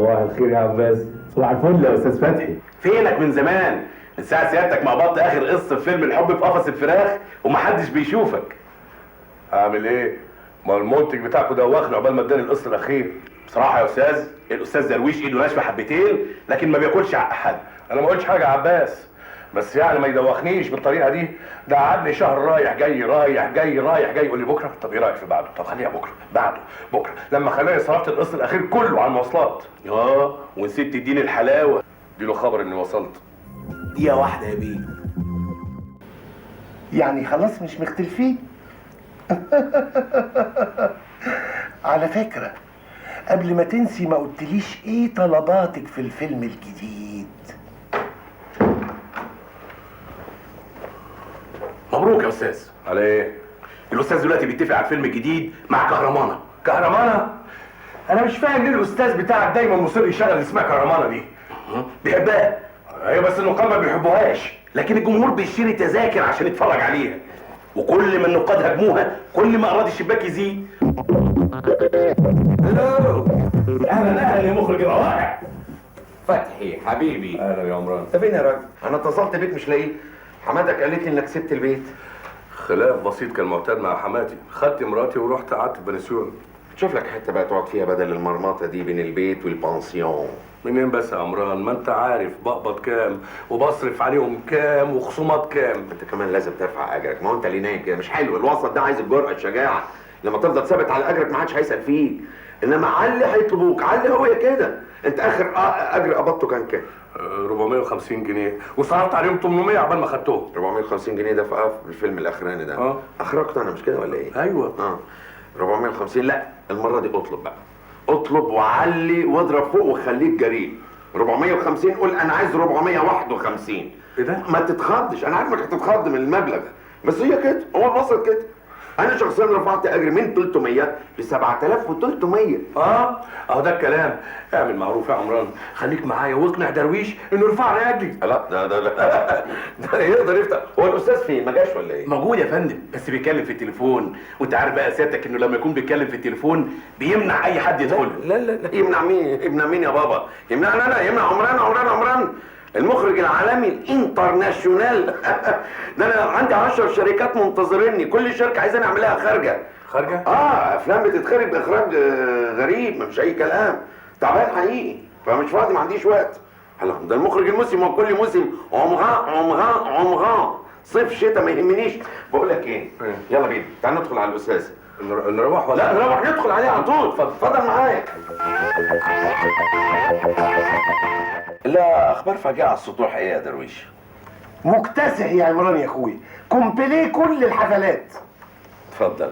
صباح الخير يا عباس. صباح الفل يا استاذ فتحي. فينك من زمان؟ من ساعة سيادتك ما قبضت اخر قسط في فيلم الحب في قفص الفراخ ومحدش بيشوفك. اعمل ايه؟ ما المنتج بتاعكوا دوخني عقبال ما اداني القسط الاخير. بصراحة يا استاذ، الاستاذ درويش ايده ناشفة حبتين لكن ما بياكلش حق حد. انا ما قلتش حاجه يا عباس، بس يعني ما يدوخنيش بالطريقه دي. ده قعدني شهر رايح جاي رايح جاي رايح جاي، يقول لي بكره. طب ايه رايك في بعده؟ طب خليها بكره، بعده بكره، لما خلاني صرفت القسط الاخير كله على المواصلات. ونسيت تديني الحلاوة. اديله خبر اني وصلت. دقيقة واحدة يا بيه. يعني خلاص مش مختلفين؟ على فكرة قبل ما تنسي، ما قلتليش ايه طلباتك في الفيلم الجديد؟ مبروك يا استاذ. على ايه؟ الاستاذ دلوقتي بيتفق على الفيلم الجديد مع كهرمانة. كهرمانة؟ انا مش فاهم ليه الاستاذ بتاعك دايما مصر يشغل اللي اسمها كهرمانة دي. بيحبها. ايوه بس النقاد ما بيحبوهاش. لكن الجمهور بيشتري تذاكر عشان يتفرج عليها، وكل ما النقاد هاجموها كل ما ايراد الشباك يزيد. هلو، اهلا يا مخرج الروائع. فتحي حبيبي، اهلا يا عمران. انت فين يا راجل؟ انا اتصلت بيك مش لاقيك. حماتك قالت لي انك سبت البيت. خلاف بسيط كان معتاد مع حماتي، خدت مراتي ورحت قعدت في بنسيون. شوف لك حته بقى تقعد فيها بدل المرمطه دي بين البيت والبانسيون. منين بس يا عمران؟ ما انت عارف بقبض كام وبصرف عليهم كام وخصومات كام. انت كمان لازم ترفع اجرك، ما هو انت اللي نايم كده مش حلو. الوسط ده عايز الجرأه الشجاعه. لما تفضل ثابت على اجرك ما حدش هيسال فيك، انما علي هيطلبوك. علي هو كده. انت اخر اجر قبضته كان كام؟ 450 جنيه وصرفت عليهم 800 عقبال ما خدتهم. 450 جنيه ده في الفيلم الاخراني ده. اخرجت انا مش كده ولا ايه؟ ايوه 450. لا المره دي اطلب بقى، اطلب وعلي واضرب فوق وخليك جريء. 450 قول انا عايز 451. ايه ده؟ ما تتخضش، انا عارفك هتتخض من المبلغ، بس هي كده، هو الوسط كده. انا شخصيا رفعت اجري من 300 ل 7300. اهو ده الكلام. اعمل معروف يا عمران، خليك معايا واقنع درويش انه يرفع لي اجري. لا ده يقدر يفتح. هو الاستاذ فين؟ ما جاش ولا ايه؟ موجود يا فندم بس بيتكلم في التليفون، وانت عارف بقى سيادتك انه لما يكون بيتكلم في التليفون بيمنع اي حد يدخل. لا يمنع مين؟ يمنع مين يا بابا؟ يمنعني انا؟ يمنع عمران المخرج العالمي الانترناشونال. ده انا عندي 10 شركات منتظريني، كل شركه عايزاني اعملها خارجه. افلام بتتخرج باخراج غريب، مش اي كلام. تعبان حقيقي، فمش فاضي، ما عنديش وقت. هلا ده المخرج الموسم، وكل موسم عمغان صيف شتاء ما يهمنيش. بقول لك ايه؟ يلا بينا تعال ندخل على الاستاذ. نروح ولا لا نروح ندخل عليه على طول. اتفضل معايا. لا اخبار فجأة على السطوح ايه يا درويش؟ مكتسح يا عمران يا اخوي، كومبليه كل الحفلات. اتفضل.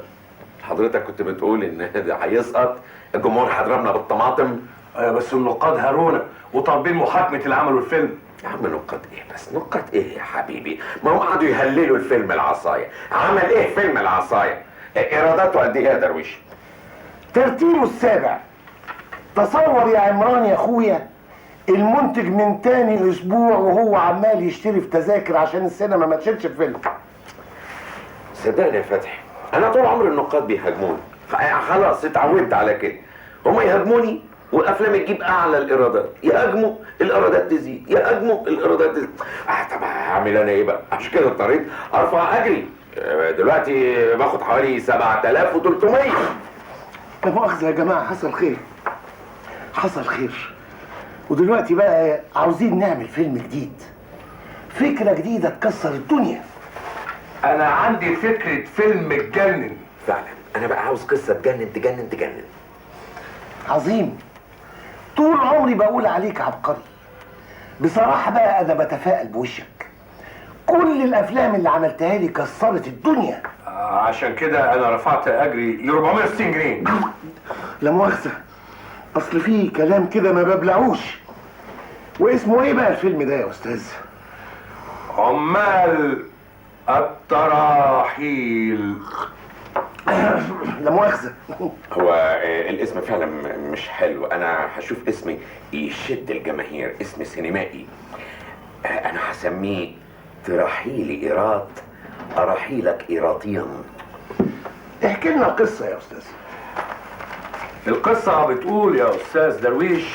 حضرتك كنت بتقول ان ده هيسقط، الجمهور هيضربنا بالطماطم. بس النقاد هارونا وطالبين محاكمه اللي عملوا الفيلم. يا عم نقاد ايه بس؟ نقاد ايه يا حبيبي؟ ما هم قعدوا يهللوا الفيلم العصايه. عمل ايه فيلم العصايه؟ ايراداته قد ايه يا درويش؟ ترتيبه السابع. تصور يا عمران يا اخويا، المنتج من تاني اسبوع وهو عمال يشتري في تذاكر عشان السينما ما تشيلش الفيلم. صدقني يا فتحي، انا طول عمري النقاد بيهاجموني، خلاص اتعودت على كده. هم يهاجموني والافلام تجيب اعلى الايرادات، يهاجموا الايرادات تزيد، يهاجموا الايرادات تزيد. طب هعمل انا ايه بقى؟ عشان كده اضطريت ارفع اجري. دلوقتي باخد حوالي 7300. لا مؤاخذة يا جماعة، حصل خير. ودلوقتي بقى عاوزين نعمل فيلم جديد، فكرة جديدة تكسر الدنيا. انا عندي فكره فيلم تجنن فعلا. انا بقى عاوز قصه تجنن. عظيم. طول عمري بقول عليك عبقري. بصراحة بقى أنا بتفائل بوشك. كل الأفلام اللي عملتها لي كسرت الدنيا. عشان كده انا رفعت اجري ل 460 جنيه. لا مؤاخذة، أصل في كلام كده ما ببلعوش. واسمه إيه بقى الفيلم ده يا أستاذ؟ عمال التراحيل. لا مؤاخذة. هو الاسم فعلا مش حلو. انا هشوف اسمي يشد الجماهير، اسم سينمائي. انا هسميه ترحيلي ايراد، ارحيلك ايراديا. احكي لنا قصة يا أستاذ. القصة بتقول يا أستاذ درويش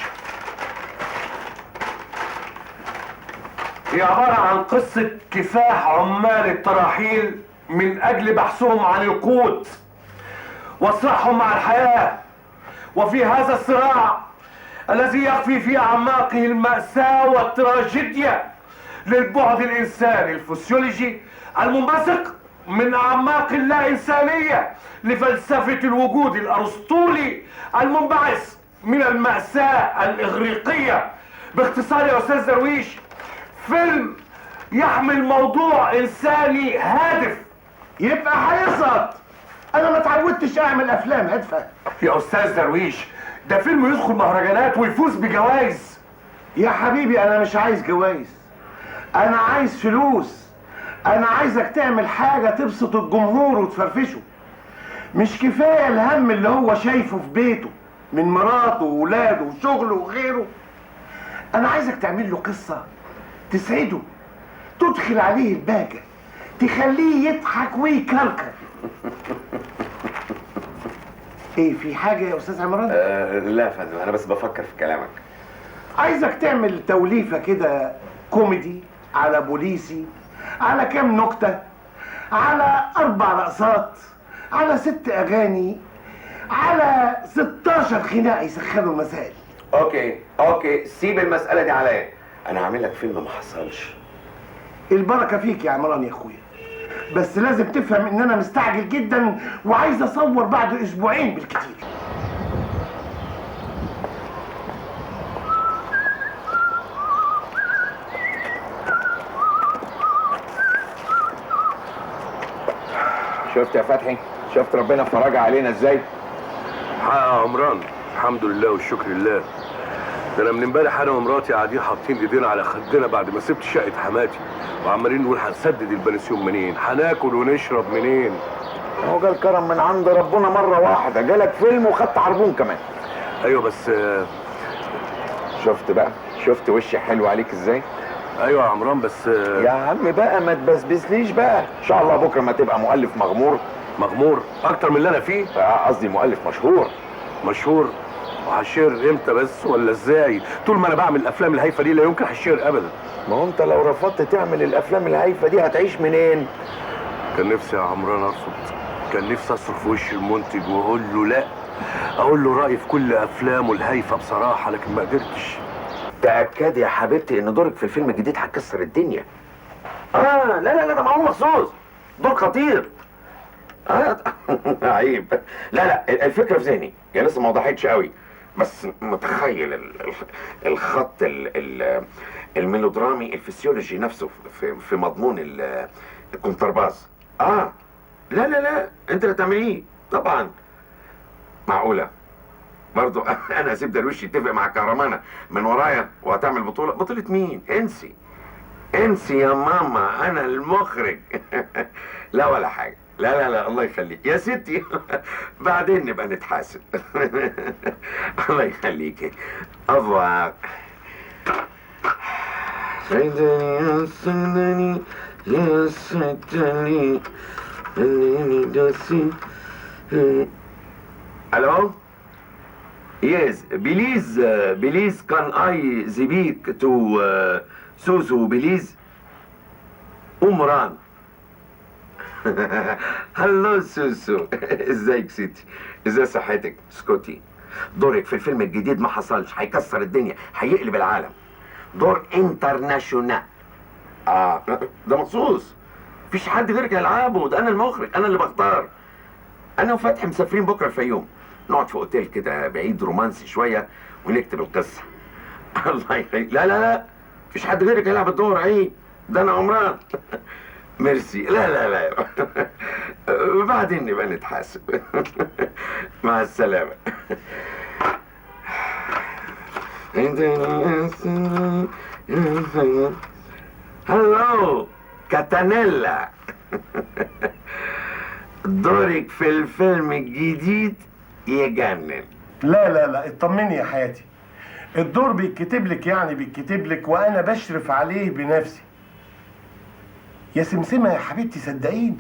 هي عبارة عن قصة كفاح عمال التراحيل من أجل بحثهم عن القوت وصراعهم مع الحياة. وفي هذا الصراع الذي يخفي في أعماقه المأساة والتراجيديا للبعد الإنساني الفسيولوجي المنبثق من أعماق اللا إنسانية لفلسفة الوجود الأرسطولي المنبعث من المأساة الإغريقية. باختصار يا أستاذ درويش، فيلم يحمل موضوع إنساني هادف. يبقى هيسقط. انا ما اتعودتش اعمل افلام هادفه. يا أستاذ درويش، ده فيلم يدخل مهرجانات ويفوز بجوائز. يا حبيبي انا مش عايز جوائز، انا عايز فلوس. انا عايزك تعمل حاجه تبسط الجمهور وتفرفشه. مش كفايه الهم اللي هو شايفه في بيته من مراته وولاده وشغله وغيره. انا عايزك تعمل له قصه تسعده، تدخل عليه البهجه، تخليه يضحك ويكركر. ايه، في حاجه يا استاذ عمران؟ لا يا فندم، انا بس بفكر في كلامك. عايزك تعمل توليفه كده كوميدي على بوليسي، على كام نكته، على 4 رقصات، على 6 اغاني، على 16 خناق يسخنوا المسائل. اوكي، سيب المسألة دي عليا. انا هعمل لك فيلم ما حصلش. البركه فيك يا عمران يا اخويا، بس لازم تفهم ان انا مستعجل جدا وعايز اصور بعد 2 أسبوع بالكتير. شفت يا فتحي؟ شفت ربنا فرج علينا ازاي؟ حق يا عمران، الحمد لله والشكر لله. ده انا من امبارح انا ومراتي قاعدين حاطين ايدينا على خدنا بعد ما سبت شقه حماتي، وعمالين نقول هنسدد البنسيون منين، هناكل ونشرب منين. هو جال كرم من عند ربنا مره واحده، جالك فيلم وخدت عربون كمان. ايوه بس شفت بقى؟ شفت وشي حلو عليك ازاي؟ ايوه يا عمران بس يا عم بقى ما تبسبسليش بقى. ان شاء الله بكره ما تبقى مؤلف مغمور. مغمور اكتر من اللي انا فيه. قصدي مؤلف مشهور. مشهور؟ وهشير امتى بس ولا ازاي؟ طول ما انا بعمل الافلام الهايفه دي لا يمكن هشير ابدا. ما هو انت لو رفضت تعمل الافلام الهايفه دي هتعيش منين؟ كان نفسي يا عمران ارفض، كان نفسي اصرخ في وش المنتج واقول له لا، اقول له رايي في كل افلامه الهايفه بصراحه، لكن ما قدرتش. تأكد يا حبيبتي ان دورك في الفيلم الجديد هتكسر الدنيا. لا ده معمول مخصوص، دور خطير. عيب. لا الفكره في ذهني، هي لسه ما وضحتش قوي، بس متخيل الخط الميلودرامي الفسيولوجي نفسه في مضمون الكونترباس. لا انت اللي تعمليه طبعا. معقوله برضو انا هسيب درويش يتفق مع كهرمانه من ورايا وهتعمل بطوله مين؟ انسي يا ماما، انا المخرج. لا ولا حاجه. لا الله يخليك يا ستي. بعدين نبقى نتحاسب. الله يخليكي. أبوك سيدني يا سيدني يا سيدني الو. Yes, please can I speak to سوسو بليز؟ أمران. هلو سوسو، ازيك ستي؟ ازاي صحتك؟ اسكتي. دورك في الفيلم الجديد ما حصلش، هيكسر الدنيا، هيقلب العالم. دور انترناشونال. ده مخصوص، مفيش حد غيرك يلعبه، ده انا المخرج، انا اللي بختار. انا وفتحي مسافرين بكره الفيوم، نقعد في اوتيل كده بعيد رومانسي شويه ونكتب القصه. الله يخليك. لا مفيش حد غيرك يلعب الدور، عيب، ده انا عمران. ميرسي. لا بعدين نبقى نتحاسب. مع السلامة. هلو كاتانيلا. دورك في الفيلم الجديد يجنن. لا اطمني يا حياتي، الدور بيتكتب لك، يعني بيتكتب لك وانا بشرف عليه بنفسي. يا سمسمة يا حبيبتي صدقيني.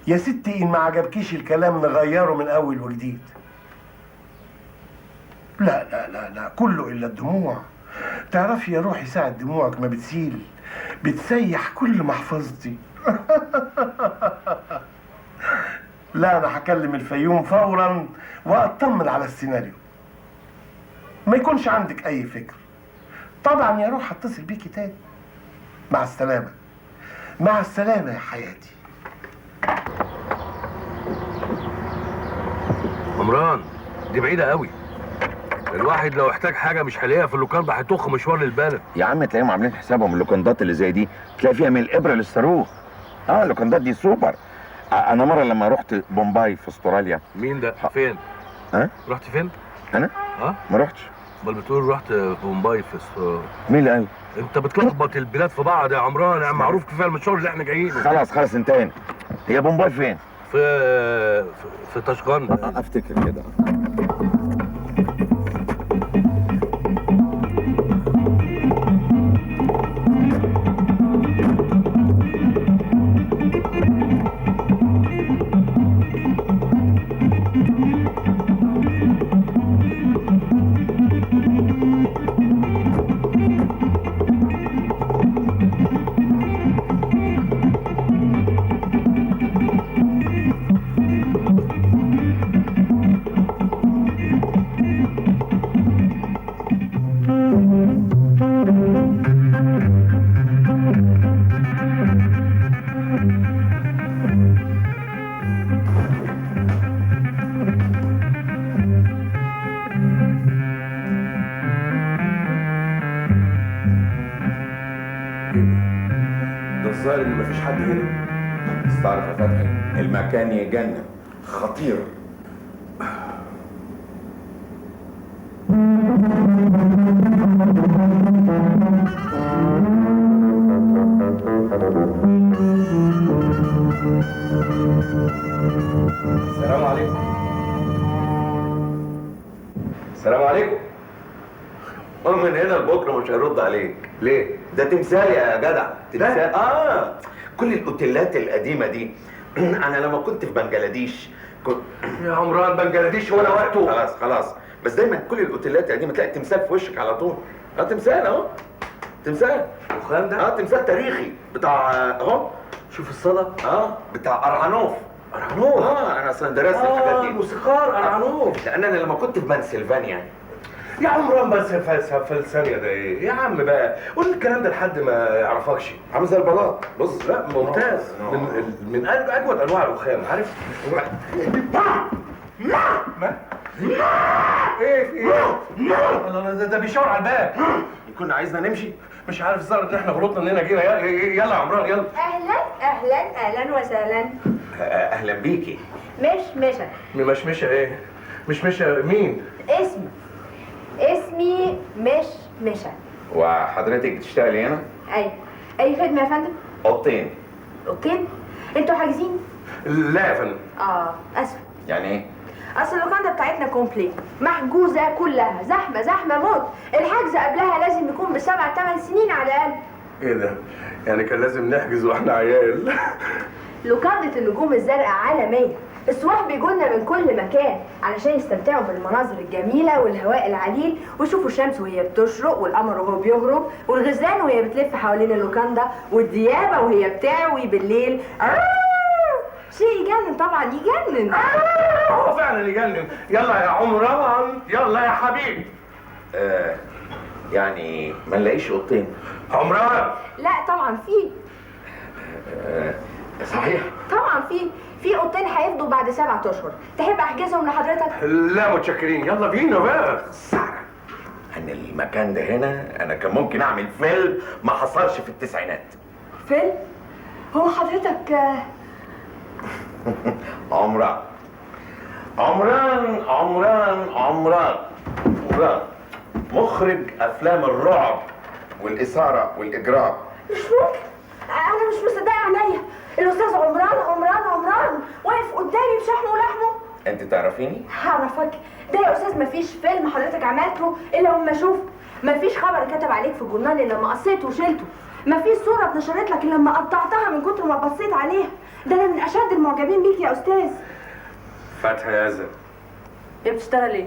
يا ستي ان ما عجبكيش الكلام نغيره من اول وجديد. لا كله الا الدموع. تعرفي يا روحي ساعة دموعك ما بتسيل بتسيح كل محفظتي. لا انا هكلم الفيوم فورا واطمن على السيناريو، ما يكونش عندك اي فكر. طبعا يا روح هتصل بيكي تاني. مع السلامة. مع السلامة يا حياتي. عمران دي بعيدة قوي، الواحد لو احتاج حاجة مش هيلاقيها في اللوكاندا، هيطخ مشوار للبلد. يا عم تلاقيهم عاملين حسابهم اللوكندات اللي زي دي تلاقي فيها من الابره للصاروخ. اللوكندات دي سوبر. انا مره لما رحت بومباي في استراليا. مين ده؟ فين؟ رحت فين؟ انا؟ ما رحتش. امال بتقول رحت بومباي في مين اللي قال؟ انت بتلخبط البلاد في بعض يا عمران، يعني معروف كفايه المشوار اللي احنا جايين. خلاص انتهينا. هي بومباي فين؟ في طشقان. افتكر كده. ده الظاهر ان مفيش حد هنا. استعرف يا فتحي، المكان يجنن، خطير. السلام عليكم. السلام عليكم. من هنا لبكره مش هيرد عليك. ليه؟ ده تمثال يا جدع. تمثال؟ كل الاوتيلات القديمه دي. انا لما كنت في بنجلاديش كنت يا عمران بنجلاديش ولا وقته. خلاص بس دايما كل الاوتيلات القديمه تلاقي تمثال في وشك على طول. تمثال اهو. تمثال. وخام ده؟ تمثال تاريخي بتاع اهو. شوف الصدى. بتاع ارعنوف. انا اصلا درست الحاجات دي. موسيقار ارعنوف. لان انا لما كنت في بنسلفانيا. يا عمران بس فلسانيا ده ايه؟ يا عم بقى قول الكلام ده لحد ما يعرفكش. عامل زي البلاط. بص لا ممتاز. من اجود انواع الرخام، عارف؟ ايه في ايه؟ ده بيشاور على الباب. يكون عايزنا نمشي. مش عارف الظاهر ان احنا غلطنا اننا جينا. يلا يا عمران يلا. اهلا وسهلا. اهلا بيكي. مشمشة ايه؟ مشمشة مين؟ اسمي مشمشة. وحضرتك بتشتغلي هنا؟ اي خدمة يا فندم؟ اوضتين. اوكي. انتوا حاجزين؟ لا يا فندم. اسف. يعني ايه؟ اصل اللوكاندا بتاعتنا كومبليت محجوزة كلها، زحمة موت. الحجز قبلها لازم يكون ب7 8 سنين على الاقل. ايه ده؟ يعني كان لازم نحجز واحنا عيال. لوكاندة النجوم الزرقاء عالمية. السواح بيجولنا من كل مكان علشان يستمتعوا بالمناظر الجميلة والهواء العليل، ويشوفوا الشمس وهي بتشرق والقمر وهو بيغرب والغزلان وهي بتلف حوالين اللوكاندا والديابة وهي بتعوي بالليل. شيء يجنن طبعا، يجنن. هو فعلا يجنن. يلا يا عمران يلا يا حبيبي. يعني ما نلاقيش اوضتين؟ عمران لا طبعا في. صحيح؟ طبعا في اوضتين هيفضوا بعد 7 اشهر. تحب احجزهم لحضرتك؟ لا متشكرين، يلا بينا بقى. سارة، ان المكان ده هنا انا كان ممكن اعمل فيلم ما حصلش في التسعينات. فيلم؟ هو حضرتك عمران مخرج افلام الرعب والاثاره والاجرام. مش ممكن. انا مش مصدقه عينيا. الاستاذ عمران واقف قدامي بشحمه ولحمه. انت تعرفيني؟ هعرفك. ده يا استاذ مفيش فيلم حضرتك عملته الا لما اشوف. مفيش خبر كتب عليك في الجورنال الا لما قصيته وشلته. مفيش صوره اتنشرت لك الا لما قطعتها من كتر ما بصيت عليها. ده انا من اشد المعجبين بيك يا استاذ. فتحي يا زلمه. بتشتغل ايه؟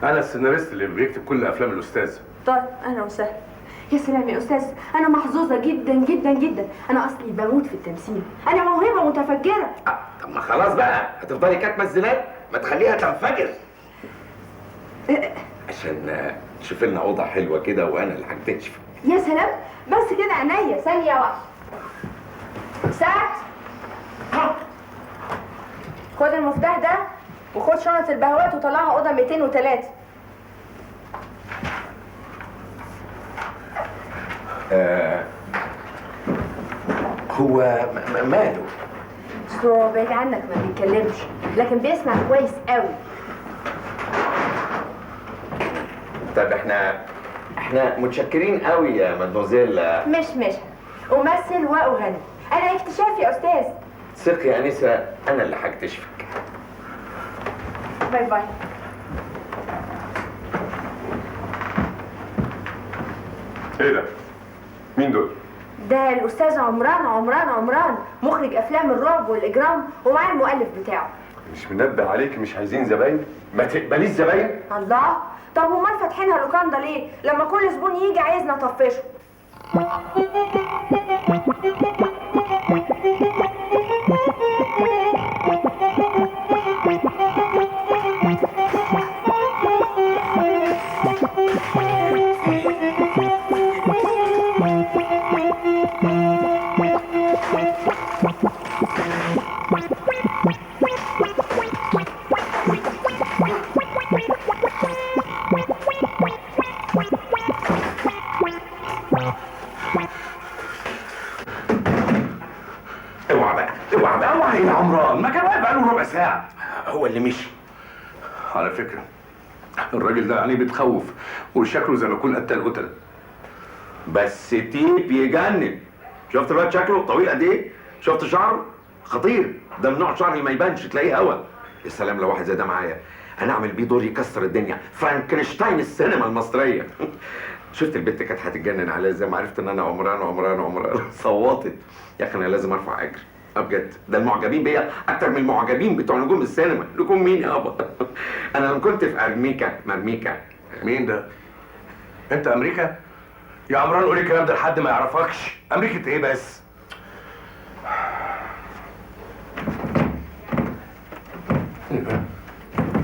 انا السيناريست اللي بيكتب كل افلام الاستاذ. طيب اهلا وسهلا. يا سلام يا استاذ، انا محظوظه جدا جدا جدا. انا اصلي بموت في التمثيل، انا موهبه متفجره. طب ما خلاص بقى، هتفضلي كاتمه الزناد؟ ما تخليها تنفجر. عشان تشوف لنا اوضه حلوه كده وانا اللي هكتشف. يا سلام، بس كده عينيا. ثانيه واحده. سعد، خد المفتاح ده وخد شنطه البهوات وطلعها اوضه 203. هو ماله؟ هو بعيد عنك ما بيتكلمش، لكن بيسمع كويس قوي. طب احنا متشكرين قوي يا مدموزيل. مش امثل واغني، انا اكتشاف يا استاذ. ثقي يا انسه، انا اللي هكتشفك. باي باي. ايه ده؟ مين دول؟ ده الاستاذ عمران مخرج افلام الرعب والاجرام، ومعاه المؤلف بتاعه. مش منبه عليك مش عايزين زباين؟ ما تقبليش زباين؟ الله، طب امال فاتحينها لوكاندا ليه لما كل زبون يجي عايزنا نطفشه؟ اوعى يا عمران، ما كان واقف بقاله ربع ساعة. هو اللي مشي. على فكرة الراجل ده يعني بتخوف وشكله زي ما يكون قتل قتل. بس تيب يجنن. شفت الواد شكله طويل قد ايه؟ شفت شعره؟ خطير. ده من نوع شعر اللي ما يبانش تلاقيه هوا. يا سلام لو واحد زي ده معايا، هنعمل بيه دور يكسر الدنيا، فرانكنشتاين السينما المصريه. شفت البت كانت هتتجنن عليا زي ما عرفت ان انا عمران صوتت. يا اخي انا لازم ارفع اجر بجد. ده المعجبين بيا اكتر من المعجبين بتوع نجوم السينما. نجوم مين يابا؟ انا لما كنت في مرميكا. مين ده؟ انت امريكا؟ يا عمران قول الكلام ده لحد ما يعرفكش. امريكا ايه بس؟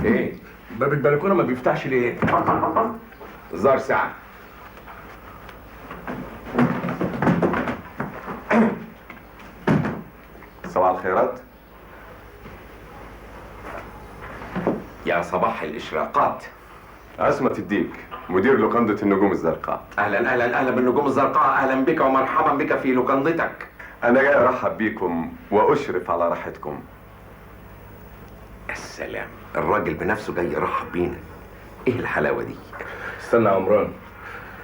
ايه؟ باب البلكونه ما بيفتحش ليه؟ زار ساعة. صباح الخيرات. يا صباح الإشراقات. عصمة الديك، مدير لوكندة النجوم الزرقاء. أهلا بالنجوم الزرقاء. أهلا بك ومرحبا بك في لوكندتك. أنا جاي أرحب بيكم وأشرف على راحتكم. السلام، الراجل بنفسه جاي يرحب بينا. إيه الحلاوة دي؟ استنى يا عمران،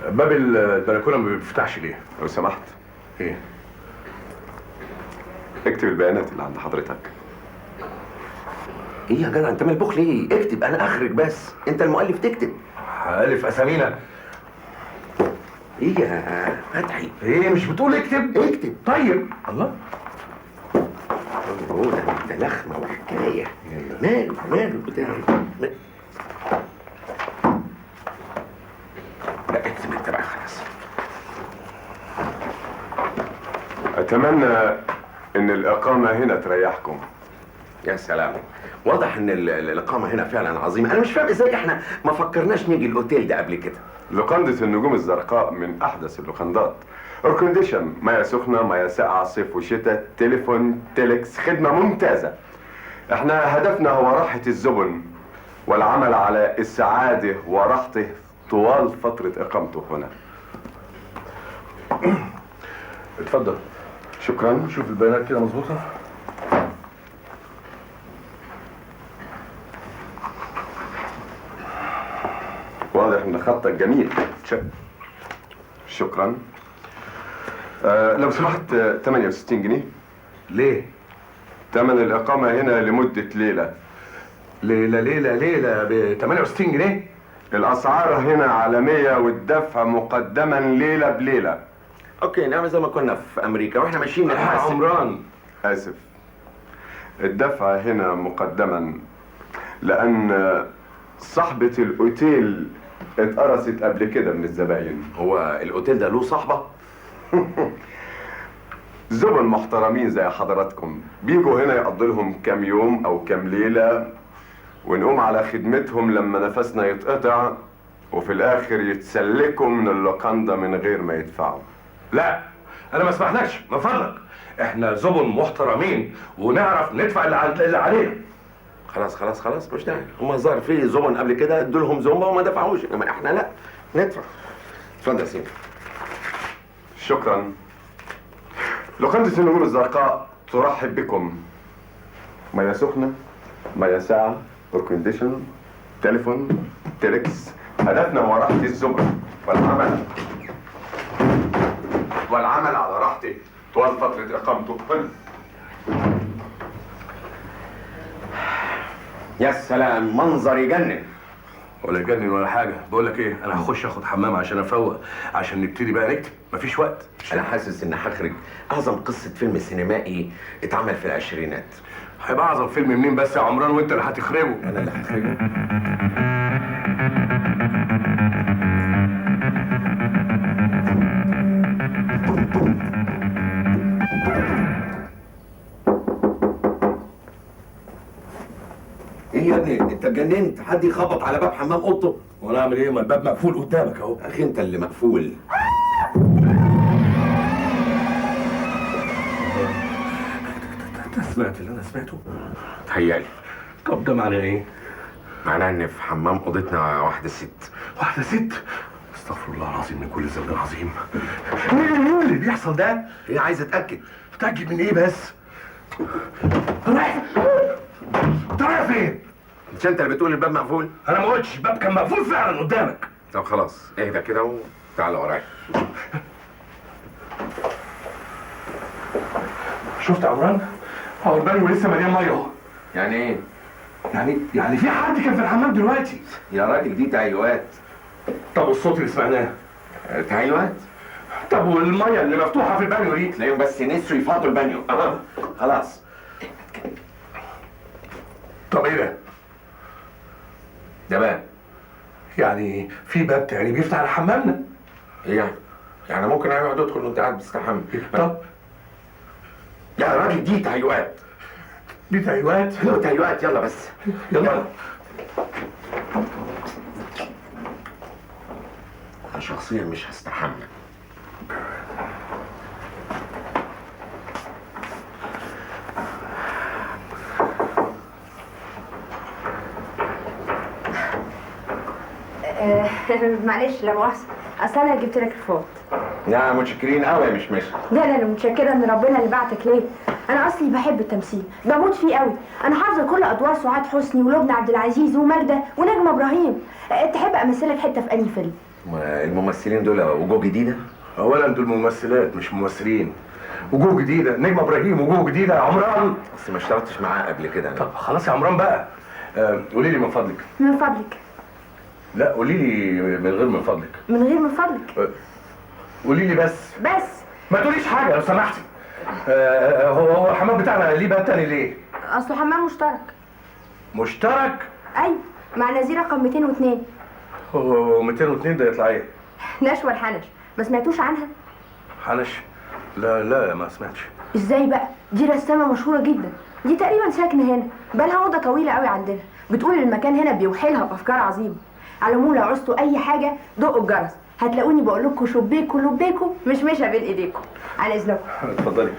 باب البلكونه ما بيفتحش ليه؟ لو سمحت. ايه؟ اكتب البيانات اللي عند حضرتك. إيه يا جدع أنت ملبوخ ليه؟ اكتب، أنا أخرج بس، أنت المؤلف تكتب. ألف أسامينا. إيه يا فتحي؟ ايه مش بتقول اكتب؟ اكتب. طيب. الله. هو ده لخمة وحكاية. ماله بتاع. لا اكتب انت بقى خلاص. أتمنى إن الإقامة هنا تريحكم. يا سلام، واضح ان الاقامه هنا فعلا عظيمه. انا مش فاهم ازاي احنا ما فكرناش نيجي الاوتيل ده قبل كده. لوكندة النجوم الزرقاء من أحدث اللوكندات. ايركونديشن، مياه سخنة، مياه ساقعة، صيف وشتاء، تليفون، تيلكس، خدمة ممتازة. احنا هدفنا هو راحة الزبن والعمل على السعادة وراحته طوال فترة إقامته هنا. اتفضل. شكرا. شوف البيانات كده مظبوطة. واضح ان خطك جميل. شكرا. لو سمحت 68 جنيه. ليه؟ ثمن الإقامة هنا لمدة ليلة. ليلة ب 68 جنيه؟ الأسعار هنا عالمية والدفع مقدما ليلة بليلة. اوكي نعمل زي ما كنا في امريكا واحنا ماشيين نتحاسب. عمران آسف، الدفع هنا مقدما لأن صاحبة الأوتيل اتقرصت قبل كده من الزباين. هو الاوتيل ده له صاحبه؟ زبن محترمين زي حضراتكم بيجوا هنا يقضوا لهم كام يوم او كام ليله، ونقوم على خدمتهم لما نفسنا يتقطع، وفي الاخر يتسلكوا من اللوكاندا من غير ما يدفعوا. لا انا ما اسمحلكش من فضلك، احنا زبن محترمين ونعرف ندفع اللي علينا. خلاص خلاص خلاص مش داعي، هم ظهر في زبن قبل كده ادوا لهم زومبا وما دفعوش، انما احنا لا ندفع. اتفضل يا سيدي. شكرا. لوكاندا النجوم الزرقاء ترحب بكم. مياه سخنه، مياه ساقعه، اير كونديشن، تليفون، تيلكس. هدفنا هو راحه الزبن والعمل على راحته طوال فتره اقامته. يا سلام، منظر يجنن. ولا يجنن ولا حاجه. بقول لك ايه، انا هخش اخد حمام عشان افوق، عشان نبتدي بقى نكتب. مفيش وقت. انا حاسس ان هخرج اعظم قصه فيلم سينمائي اتعمل في العشرينات. هيبقى اعظم فيلم منين بس يا عمران وانت اللي هتخرجه؟ انا اللي هخرجه. ايه يا ابني انت اتجننت؟ حد يخبط على باب حمام اوضته؟ وانا اعمل ايه؟ ما الباب مقفول قدامك اهو. اخي انت اللي مقفول. انت سمعت اللي انا سمعته؟ تهيألي. طب ده معناه ايه؟ معناه ان في حمام اوضتنا واحده ست. واحده ست؟ استغفر الله العظيم من كل ذنب عظيم. ايه اللي بيحصل ده؟ هي عايزه اتاكد. تتاكد من ايه بس؟ انت رايح فين؟ مش انت اللي بتقول الباب مقفول؟ انا ما قلتش، الباب كان مقفول فعلا قدامك. طب خلاص اهدى كده وتعالى ورايا. شفت يا عمران؟ هو البانيو لسه مليان ميه اهو. يعني ايه؟ يعني في حد كان في الحمام دلوقتي. يا راجل دي تهيؤات. طب والصوت اللي سمعناه؟ تهيؤات؟ طب والميه اللي مفتوحه في البانيو دي؟ تلاقيهم بس نسوا يفضوا البانيو. خلاص. طب ايه ده؟ ده باب. يعني في باب تاني بيفتح على حمامنا. ايه يعني ممكن اقعد ادخل وانت قاعد بتستحمى؟ طب يا راجل دي تهيؤات. دي تهيؤات؟ تهيؤات. يلا بس يلا. انا شخصيا مش هستحمى. معلش لا مؤاخذة، اصل انا جبت لك الفوط. لا متشكرين قوي يا مشمش. لا انا متشكرة ان ربنا اللي بعتك ليه. انا اصلي بحب التمثيل، بموت فيه قوي. انا حافظة كل ادوار سعاد حسني ولبنى عبد العزيز وماجدة ونجمة ابراهيم. تحب امثلك حتة في انهي فيلم؟ الممثلين دول وجوه جديدة؟ اولا دول ممثلات مش ممثلين. وجوه جديده، نجمه ابراهيم وجوه جديده يا عمران. بس ما اشتغلتش معاه قبل كده. طب خلاص يا عمران بقى. قولي لي من فضلك. من فضلك. لا قولي لي من غير من فضلك. من غير من فضلك. قولي لي بس. ما تقوليش حاجه لو سمحتي. هو الحمام بتاعنا ليه باب تاني ليه؟ اصله حمام مشترك. مشترك؟ ايوه، مع نزيل رقم 202. هو 202 ده يطلع ايه؟ نشوى الحنش، ما سمعتوش عنها؟ حنش؟ لا ما سمعتش. ازاي بقى؟ دي رسامه مشهوره جدا، دي تقريبا ساكنه هنا، بقالها مده طويله قوي عندنا. بتقول المكان هنا بيوحيلها بافكار عظيمه. على العموم لو عوزتوا اي حاجه دقوا الجرس، هتلاقوني بقول لكم شبيكوا لبيكوا مشمشه بين ايديكم. على اذنكم. اتفضلي.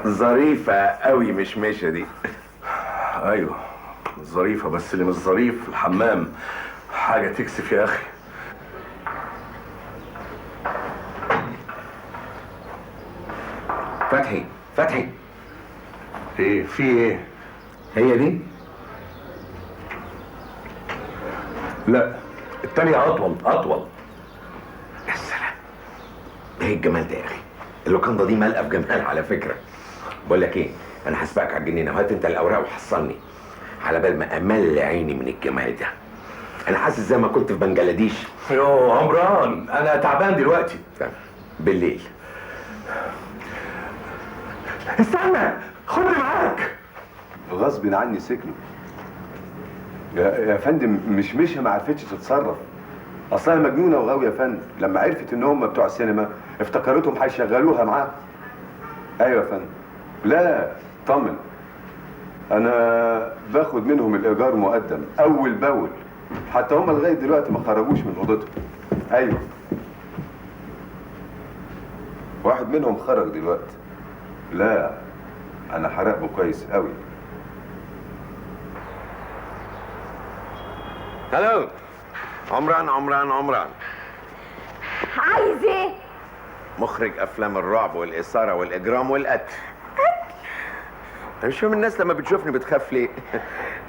ظريفة قوي مشمشة دي. ايوه ظريفة، بس اللي مش ظريف الحمام. حاجة تكسف يا اخي. فتحي ايه في ايه؟ هي دي؟ لا التانية اطول. يا سلام، ايه الجمال ده يا اخي. اللوكاندا دي مالقه بجمال على فكره. بقول لك ايه، انا هسبقك على الجنينه وهات انت الاوراق وحصلني على بال ما امل عيني من الجمال ده. انا حاسس زي ما كنت في بنجلاديش. يو عمران انا تعبان دلوقتي. بالليل. استنى خدني معاك. غصب عني سكنوا. يا فندم مش ما عرفتش تتصرف. اصلها مجنونه وغاويه يا فندم. لما عرفت ان هم بتوع السينما افتكرتهم هيشغلوها معاهم. ايوه يا فندم. لا طمن، انا باخد منهم الايجار مقدم اول باول، حتى هم لغايه دلوقتي ما خرجوش من اوضتهم. ايوه واحد منهم خرج دلوقتي. لا انا هراقبه كويس قوي. هلو عمران. عايز ايه؟ مخرج افلام الرعب والاثاره والاجرام والقتل. انا مش فاهم الناس لما بتشوفني بتخاف ليه.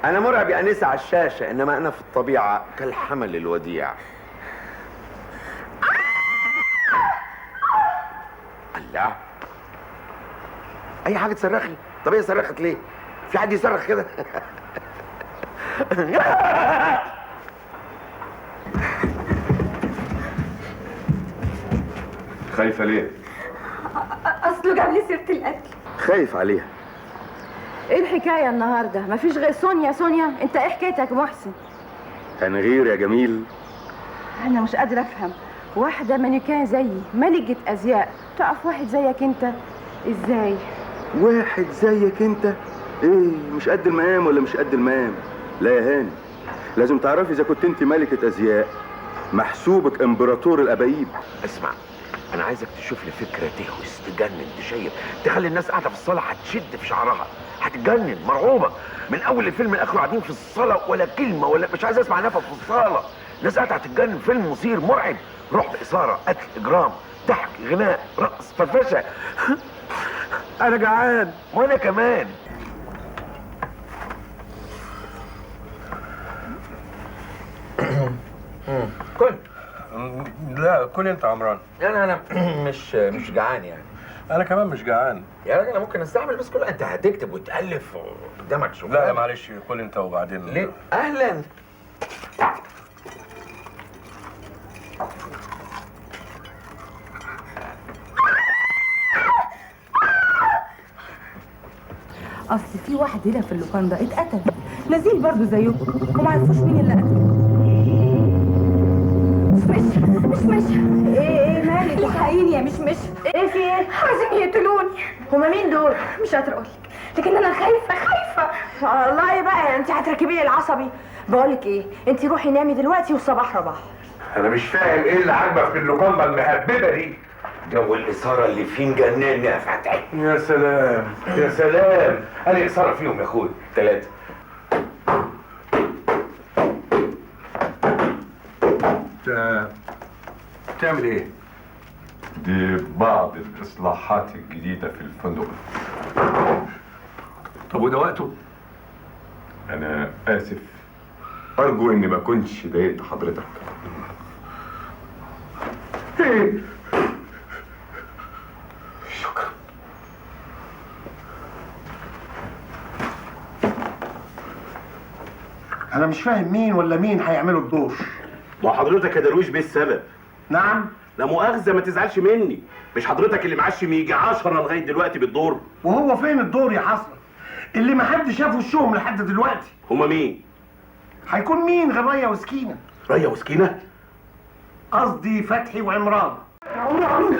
انا مرعب يا انسه على الشاشه، انما انا في الطبيعه كالحمل الوديع. الله، اي حاجه تصرخي. طب هي صرخت ليه؟ في حد يصرخ كده؟ خايفه ليه؟ اصله جاب لي سيره القتل. خايف عليها. ايه الحكايه النهارده؟ مفيش غير سونيا. انت ايه حكايتك يا محسن؟ هنغير يا جميل. انا مش قادره افهم، واحده مانيكان زيي ملكه ازياء تقف واحد زيك انت ازاي؟ واحد زيك انت؟ ايه مش قد المقام ولا مش قد المقام؟ لا يا هاني، لازم تعرفي اذا كنت انت ملكه ازياء محسوبك امبراطور الابايب. اسمع، انا عايزك تشوف لي فكره تهوس، تجنن، تشيب، تخلي الناس قاعده في الصاله هتشد في شعرها، هتتجنن مرعوبه من اول الفيلم لاخره، قاعدين في الصاله ولا كلمه، ولا مش عايز اسمع نفس في الصاله. الناس قاعده هتتجنن. فيلم مثير مرعب، رعب، اثاره، قتل، اجرام، ضحك، غناء، رقص، فرفشه. انا جعان وانا كمان. كل لا كل انت يا عمران. انا مش جعان يعني. انا كمان مش جعان. يا راجل انا ممكن استعمل بس انت هتكتب وتالف قدامك شغل. لا معلش كل انت وبعدين. ليه؟ اهلا. اصل في واحد هنا في اللوكاندا اتقتل، نزيل برضه زيكم، وما عرفوش مين اللي قتله. مش ايه مالك؟ الحقيني يا مش ايه في ايه؟ عايزين يقتلوني. هما مين دول؟ مش قادره اقولك، لكن انا خايفه. والله ايه بقى، انت هتركبي لي العصبي. بقولك ايه، انت روحي نامي دلوقتي والصباح رباح. انا مش فاهم ايه اللي عاجبك في اللوكاندا المهببه دي. جو الاثاره اللي فيه مجنني يا فتحي. يا سلام يا سلام، انا اثاره فيهم يا اخوي. 3. تعمل ايه؟ دي بعض الاصلاحات الجديده في الفندق. طب وده وقته؟ انا اسف، ارجو اني ما كنتش ضايقت حضرتك. ايه؟ شكرا. انا مش فاهم مين ولا مين هيعملوا الدور. ما حضرتك يا درويش بيه السبب. نعم. لا مؤاخذه ما تزعلش مني، مش حضرتك اللي معشم يجي 10 لغايه دلوقتي بالدور؟ وهو فين الدور يا حسن اللي ما حد شافه وشهم لحد دلوقتي؟ هما مين؟ هيكون مين غير ريا وسكينه؟ ريا وسكينه؟ قصدي فتحي وعمران. عمران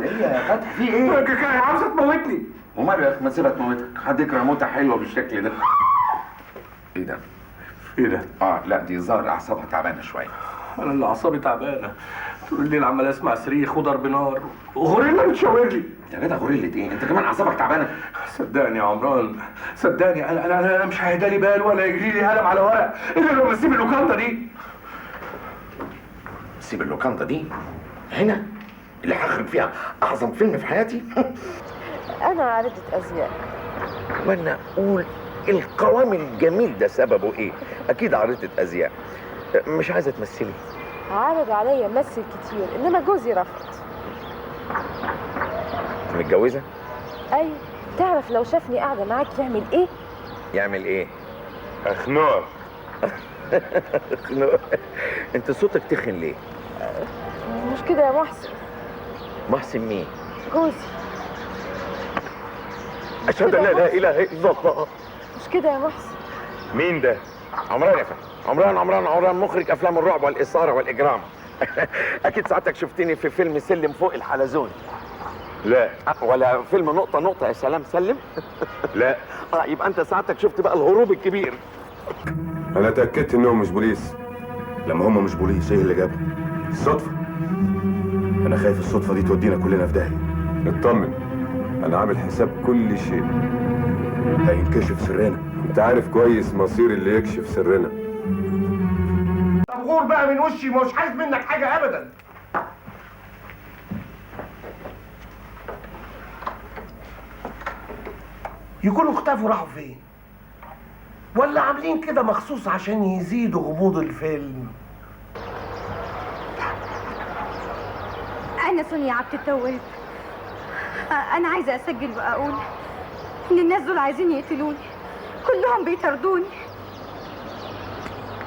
ايه يا فتحي في ايه؟ عاوزه تموتني. وماله يا اخي، ما تسيبها تموتك. حد يكره موته حلوه بالشكل ده؟ ايه ده؟ ايه ده؟ لا دي الظاهر اعصابها تعبانه شويه. انا اللي اعصابي تعبانه، طول الليل عمال اسمع صريخ وضرب نار وغوريلا بتشاور لي. يا جدع غوريلا ايه؟ انت كمان اعصابك تعبانه. صدقني يا عمران، صدقني انا مش هيدالي بال ولا يجري لي قلم على ورق الا لما اسيب اللوكاندا دي. سيب اللوكاندا دي هنا اللي هخرج فيها اعظم فيلم في حياتي. انا عارضة ازياء. وانا اقول القوام الجميل ده سببه ايه؟ اكيد عارضة ازياء. مش عايزه تمثلي؟ عرض عليا امثل كتير انما جوزي رفض. انت متجوزه؟ ايوه. تعرف لو شافني قاعده معاك يعمل ايه؟ يعمل ايه؟ اخنوق. خنوق. انت صوتك تخن ليه؟ مش كده يا محسن؟ محسن مين؟ جوزي. اشهد ان لا اله الا الله. مش كده يا محسن؟ مين ده؟ عمران يا فندم. عمران مخرج افلام الرعب والاثاره والاجرام. اكيد ساعتك شفتني في فيلم سلم فوق الحلزون. لا. ولا فيلم نقطه نقطه يا سلام سلم. لا. يبقى انت ساعتك شفت بقى الهروب الكبير. انا اتاكدت انهم مش بوليس. لما هم مش بوليس ايه اللي جابهم؟ الصدفة. انا خايف الصدفة دي تودينا كلنا في داهية. اطمن، انا عامل حساب كل شيء. هينكشف سرنا. انت عارف كويس مصير اللي يكشف سرنا. طب غور بقى من وشي، مش عايز منك حاجة ابدا. يكونوا اختفوا راحوا فين؟ ولا عاملين كده مخصوص عشان يزيدوا غموض الفيلم؟ أنا سونيا عبد التواب. أنا عايزة أسجل وأقول إن الناس دول عايزين يقتلوني، كلهم بيطردوني.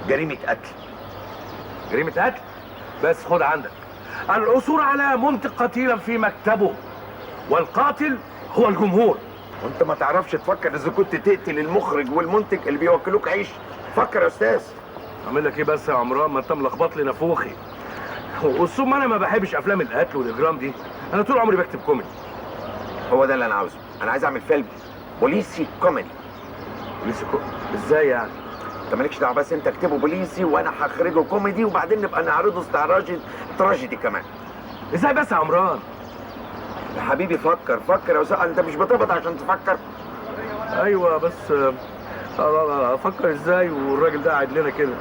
جريمه قتل. جريمة قتل؟ بس خد عندك العثور على منتج قتيلا في مكتبه، والقاتل هو الجمهور. وانت ما تعرفش تفكر اذا كنت تقتل المخرج والمنتج اللي بيوكلوك عيش؟ فكر يا استاذ. اعمل لك ايه بس يا عمران؟ ما انت ملخبط لي نافوخي. والثم انا ما بحبش افلام القتل والاجرام دي، انا طول عمري بكتب كوميدي. هو ده اللي انا عاوزه. انا عايز اعمل فيلم بوليسي كوميدي. بوليسي ازاي يعني؟ انت مالكش دعوه، بس انت اكتبه بوليسي وانا هخرجه كوميدي، وبعدين نبقى نعرضه استعراضي تراجيدي كمان. ازاي بس يا عمران؟ يا حبيبي فكر يا استاذ، انت مش بتقبض عشان تفكر. ايوه بس افكر ازاي والراجل ده قاعد لنا كده؟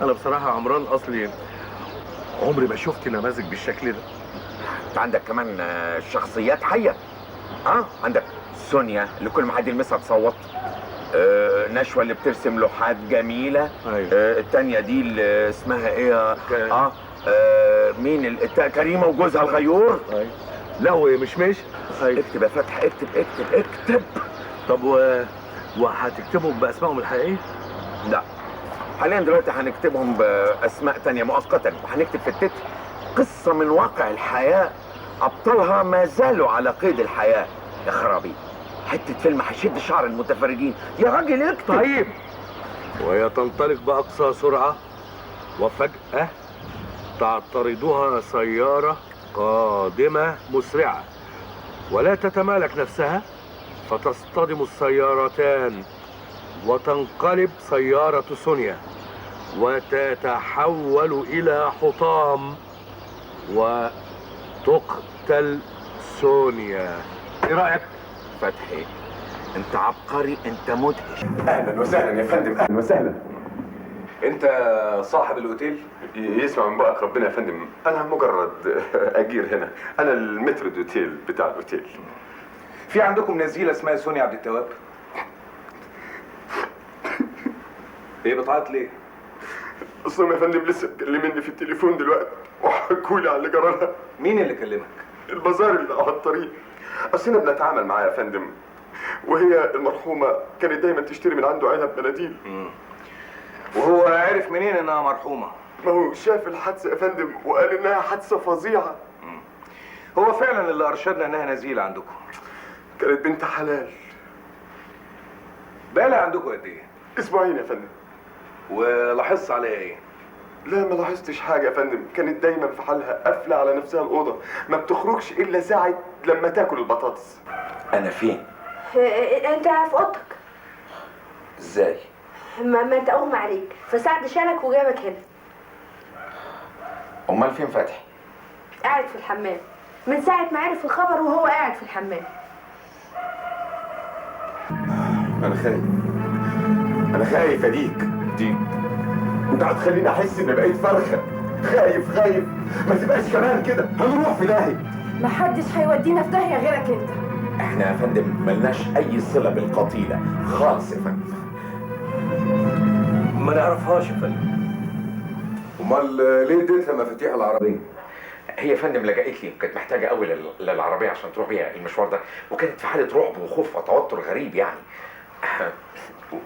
انا بصراحه يا عمران اصلي عمري ما شفت نماذج بالشكل ده. انت عندك كمان شخصيات حيه. عندك سونيا اللي كل ما حد يلمسها تصوت. نشوى اللي بترسم لوحات جميله. أيوة. التانية دي اللي اسمها ايه؟ مين كريمه وجوزها الغيور. أيوة. لا هو مش ماشي. أيوة. اكتب يا فتحي، اكتب. طب وهتكتبهم باسمائهم الحقيقيه؟ لا، حاليا دلوقتي هنكتبهم باسماء تانية مؤقتا، وهنكتب في التتر قصه من واقع الحياه ابطالها ما زالوا على قيد الحياه. يا خرابي، حته فيلم هيشد شعر المتفرجين. يا راجل اكتب. طيب. وهي تنطلق باقصى سرعه، وفجاه تعترضها سياره قادمه مسرعه، ولا تتمالك نفسها فتصطدم السيارتان، وتنقلب سياره سونيا وتتحول الى حطام، وتقتل سونيا. ايه رايك؟ فتحي انت عبقري، انت مدهش. اهلا وسهلا يا فندم، اهلا وسهلا. انت صاحب الاوتيل؟ يسمع من بقك ربنا يا فندم، انا مجرد اجير هنا. انا المتر دوتيل بتاع الاوتيل. في عندكم نزيله اسمها سونيا عبد التواب؟ ايه بتعيط ليه؟ اصلا يا فندم لسه مكلمني في التليفون دلوقتي وحكولي على اللي جرالها. مين اللي كلمك؟ البازار اللي على الطريق. اصلنا بنتعامل معاه يا فندم، وهي المرحومه كانت دايما تشتري من عنده علب مناديل. وهو عرف منين انها مرحومه؟ ما هو شاف الحادثه يا فندم وقال انها حادثه فظيعه. هو فعلا اللي ارشدنا انها نزيله عندكم. كانت بنت حلال. بقالها عندكم قد ايه؟ اسبوعين يا فندم. ولاحظت عليها ايه؟ لا ما لاحظتش حاجه يا فندم، كانت دايما في حالها قافله على نفسها الاوضه، ما بتخرجش الا ساعه لما تاكل البطاطس. انا فين؟ انت في اوضتك. ازاي؟ ما انت اغمى عليك، فسعد شالك وجابك هنا. امال فين فتحي؟ قاعد في الحمام من ساعة ما عرف الخبر وهو قاعد في الحمام. انا خايف اديك دي. انت هتخليني احس اني بقيت فرخه. خايف ما تبقاش كمان كده، هنروح في داهيه. محدش هيودينا في داهيه غيرك انت. احنا يا فندم ملناش اي صله بالقتيله خالص يا فندم. ما نعرفهاش يا فندم. امال ليه اديتها مفاتيح العربيه؟ هي يا فندم لجأت لي، كانت محتاجه قوي للعربيه عشان تروح بيها المشوار ده، وكانت في حاله رعب وخوف وتوتر غريب يعني.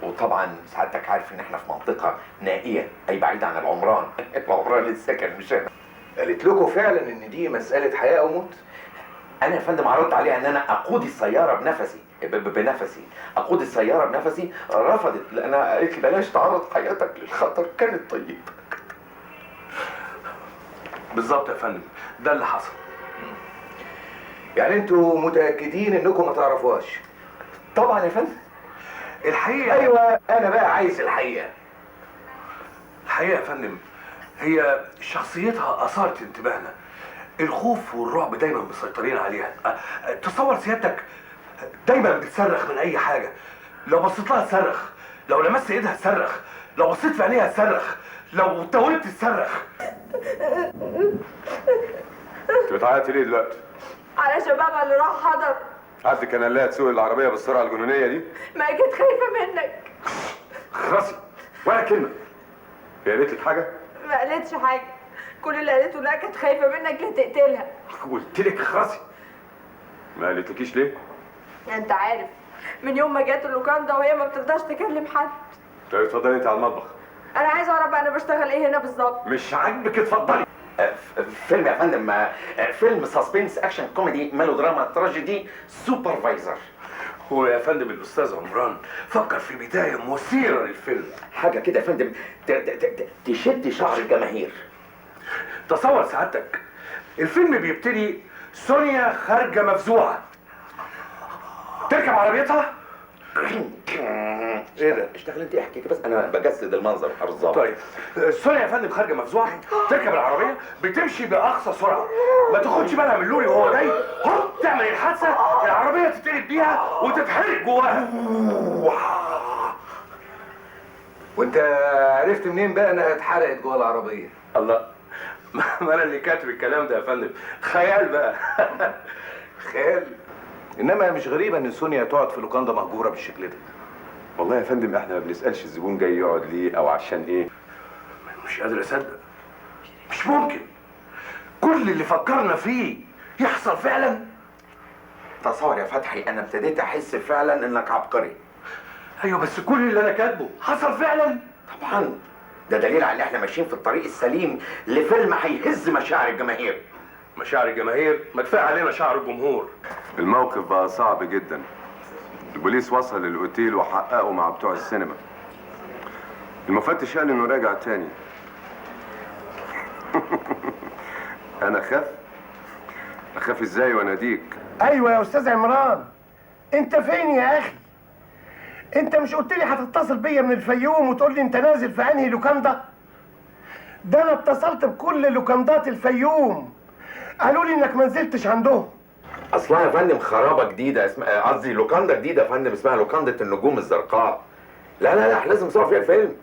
وطبعا سعادتك عارف ان احنا في منطقه نائيه، اي بعيد عن العمران. العمران السكن مش هنا. قالت لكم فعلا ان دي مساله حياه او موت؟ انا يا فندم عرضت عليها ان انا اقود السياره بنفسي بنفسي اقود السياره بنفسي، رفضت لانها قالت لي بلاش تعرض حياتك للخطر. كانت طيبه. بالظبط يا فندم، ده اللي حصل. يعني انتوا متاكدين انكم ما تعرفوهاش؟ طبعا يا فندم. الحقيقه ايوه، انا بقى عايز الحقيقه. الحقيقه يا فندم هي شخصيتها اثارت انتباهنا. الخوف والرعب دايما مسيطرين عليها. تصور سيادتك دايما بتصرخ من اي حاجه. لو بصيت لها تصرخ، لو لمست ايدها تصرخ، لو بصيت في عينيها تصرخ، لو تولت تصرخ. انت بتعيطي ليه دلوقتي؟ على شبابها اللي راح حضر. حد كان قال لها تسوق العربيه بالسرعه الجنونيه دي؟ ما هي كانت خايفه منك. خلاص ولا كلمه. هي قالت لك حاجه؟ ما قالتش حاجه، كل اللي قالته انها كانت خايفه منك لتقتلها. قلت لك اخرسي. ما قالتلكيش ليه؟ انت عارف من يوم ما جت اللوكاندا وهي ما بترضاش تكلم حد. طيب اتفضلي انت على المطبخ. انا عايزه اعرف انا بشتغل ايه هنا بالظبط. مش عاجبك اتفضلي. فيلم يا فندم، فيلم سسبنس اكشن كوميدي ميلودراما تراجيدي سوبرفايزر. هو يا فندم الاستاذ عمران فكر في بدايه مثيره للفيلم. حاجه كده يا فندم تشد شعر الجماهير. تصور سعادتك الفيلم بيبتدي سونيا خارجه مفزوعه، تركب عربيتها. ايه ده؟ اشتغل انت احكي بس انا بجسد المنظر بالظبط. طيب سونيا يا فندم خارجه مفزوعه، تركب العربيه، بتمشي باقصى سرعه، ما تاخدش بالها من لوري وهو جاي، هوب تعمل الحادثه، العربيه تتقلب بيها وتتحرق جواها. وانت عرفت منين بقى انها اتحرقت جوه العربيه؟ الله، ما انا اللي كاتب الكلام ده يا فندم، خيال بقى. خيال. انما مش غريبه ان سونيا تقعد في لوكاندا مهجوره بالشكل ده. والله يا فندم احنا ما بنسالش الزبون جاي يقعد ليه او عشان ايه. مش قادر اصدق، مش ممكن كل اللي فكرنا فيه يحصل فعلا. تصور يا فتحي، انا ابتديت احس فعلا انك عبقري. ايوه بس كل اللي انا كاتبه حصل فعلا. طبعا ده دليل على ان احنا ماشيين في الطريق السليم لفيلم هيهز مشاعر الجماهير. مشاعر الجماهير؟ ما كفايه علينا شعر الجمهور. الموقف بقى صعب جدا. البوليس وصل للاوتيل وحققوا مع بتوع السينما. المفتش قال انه راجع تاني. انا اخاف ازاي واناديك؟ ايوه يا استاذ عمران، انت فين يا اخي؟ انت مش قلت لي هتتصل بيا من الفيوم وتقول لي انت نازل في انهي لوكاندا؟ ده انا اتصلت بكل لوكاندات الفيوم، قالوا لي انك ما نزلتش عندهم. اصلها يا فندم خرابه جديده اسمها، قصدي لوكاندا جديده يا فندم اسمها لوكاندا النجوم الزرقاء. لا لازم نصور فيها الفيلم،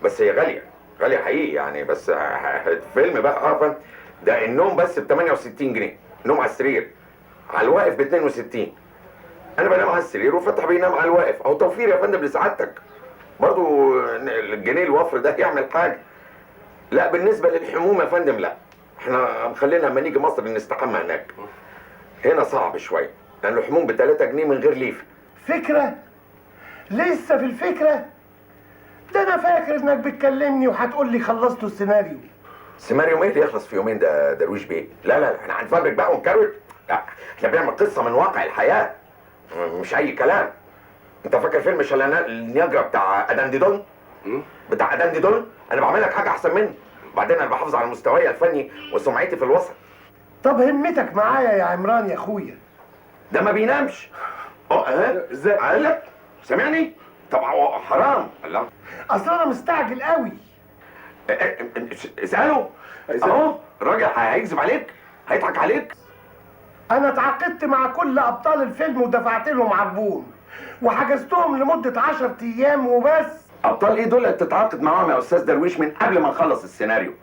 بس هي غاليه حقيقي يعني. بس الفيلم بقى فندم ده النوم بس ب 68 جنيه، نوم على السرير، على الواقف ب 62. انا بنام على السرير وفتح بينام على الواقف، او توفير يا فندم لسعادتك. برضو الجنيه الوفر ده يعمل حاجه. لا بالنسبه للحموم يا فندم لا، احنا مخلينا لما نيجي مصر نستحمى هناك. هنا صعب شويه لان الحموم ب 3 جنيه من غير ليف. فكره؟ لسه في الفكره؟ ده انا فاكر انك بتكلمني وهتقول لي خلصتوا السيناريو. سيناريو ايه اللي يخلص في يومين ده درويش بيه؟ لا احنا هنفبرك بقى ونكروت. لا احنا بنعمل قصه من واقع الحياه، مش اي كلام. انت فاكر فيلم النياجرا بتاع ادان ديدون؟ بتاع ادان ديدون؟ انا بعمل لك حاجه احسن منه. وبعدين انا بحافظ على مستواي الفني وسمعتي في الوسط. طب همتك معايا يا عمران يا اخويا. ده ما بينامش. ازاي؟ قال لك سامعني؟ طب حرام. الله، اصل انا مستعجل قوي. اساله اهو، الراجل هيكذب عليك، هيضحك عليك. انا اتعاقدت مع كل ابطال الفيلم ودفعت لهم عربون وحجزتهم لمده 10 ايام وبس. ابطال ايه دول تتعاقد معاهم يا استاذ درويش من قبل ما نخلص السيناريو؟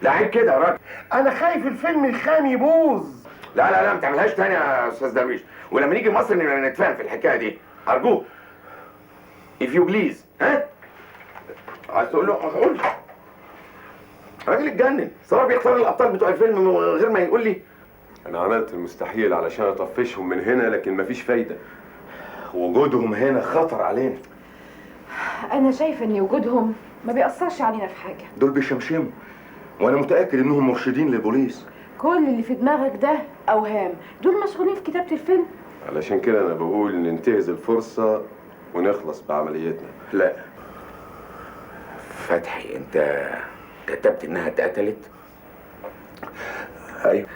لا عيب كده يا راجل. انا خايف الفيلم الخام يبوظ. لا ما تعملهاش تاني يا استاذ درويش، ولما نيجي مصر نتفاهم في الحكايه دي ارجوك. if you please. ها؟ عايز تقول له قول. راجل اتجنن، صار بيختار الابطال بتوع الفيلم من غير ما يقول لي. انا عملت المستحيل علشان اطفشهم من هنا لكن مفيش فايده. وجودهم هنا خطر علينا. انا شايفه ان وجودهم ما بيأثرش علينا في حاجه. دول بيشمشموا وانا متاكد انهم مرشدين للبوليس. كل اللي في دماغك ده اوهام، دول مشغولين في كتابه الفيلم. علشان كده انا بقول ننتهز الفرصه ونخلص بعمليتنا. لا فتحي، انت كتبت انها اتقتلت؟ ايوه.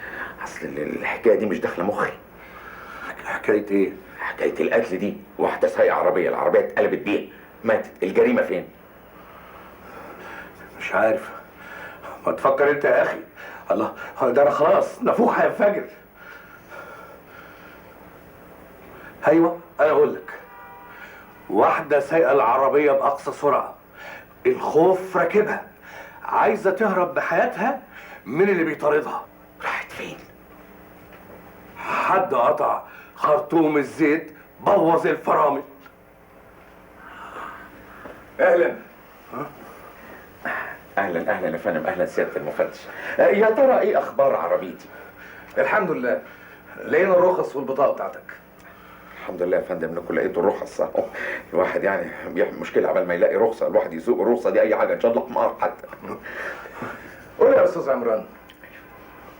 اصل الحكايه دي مش داخله مخي. حكايه ايه؟ حكايه القتل دي، واحده سايقه عربيه، العربيه اتقلبت بيها، ماتت. الجريمه فين؟ مش عارف. ما تفكر انت يا اخي. الله، ده انا خلاص نافوخ هينفجر. ايوه انا اقول لك، واحده سايقه العربيه باقصى سرعه، الخوف راكبها، عايزه تهرب بحياتها من اللي بيطاردها. راحت فين؟ حد قطع خرطوم الزيت، بوظ الفرامل. اهلا. اهلا اهلا يا فندم، اهلا سياده المفتش. يا ترى ايه اخبار عربيتي؟ الحمد لله، لقينا الرخص والبطاقه بتاعتك. الحمد لله يا فندم، انكم لقيتوا الرخص اهو. الواحد يعني بيحمل مشكله عبال ما يلاقي رخصه، الواحد يسوق الرخصه دي اي حاجه ان شاء الله حمار حتى. قول يا استاذ عمران،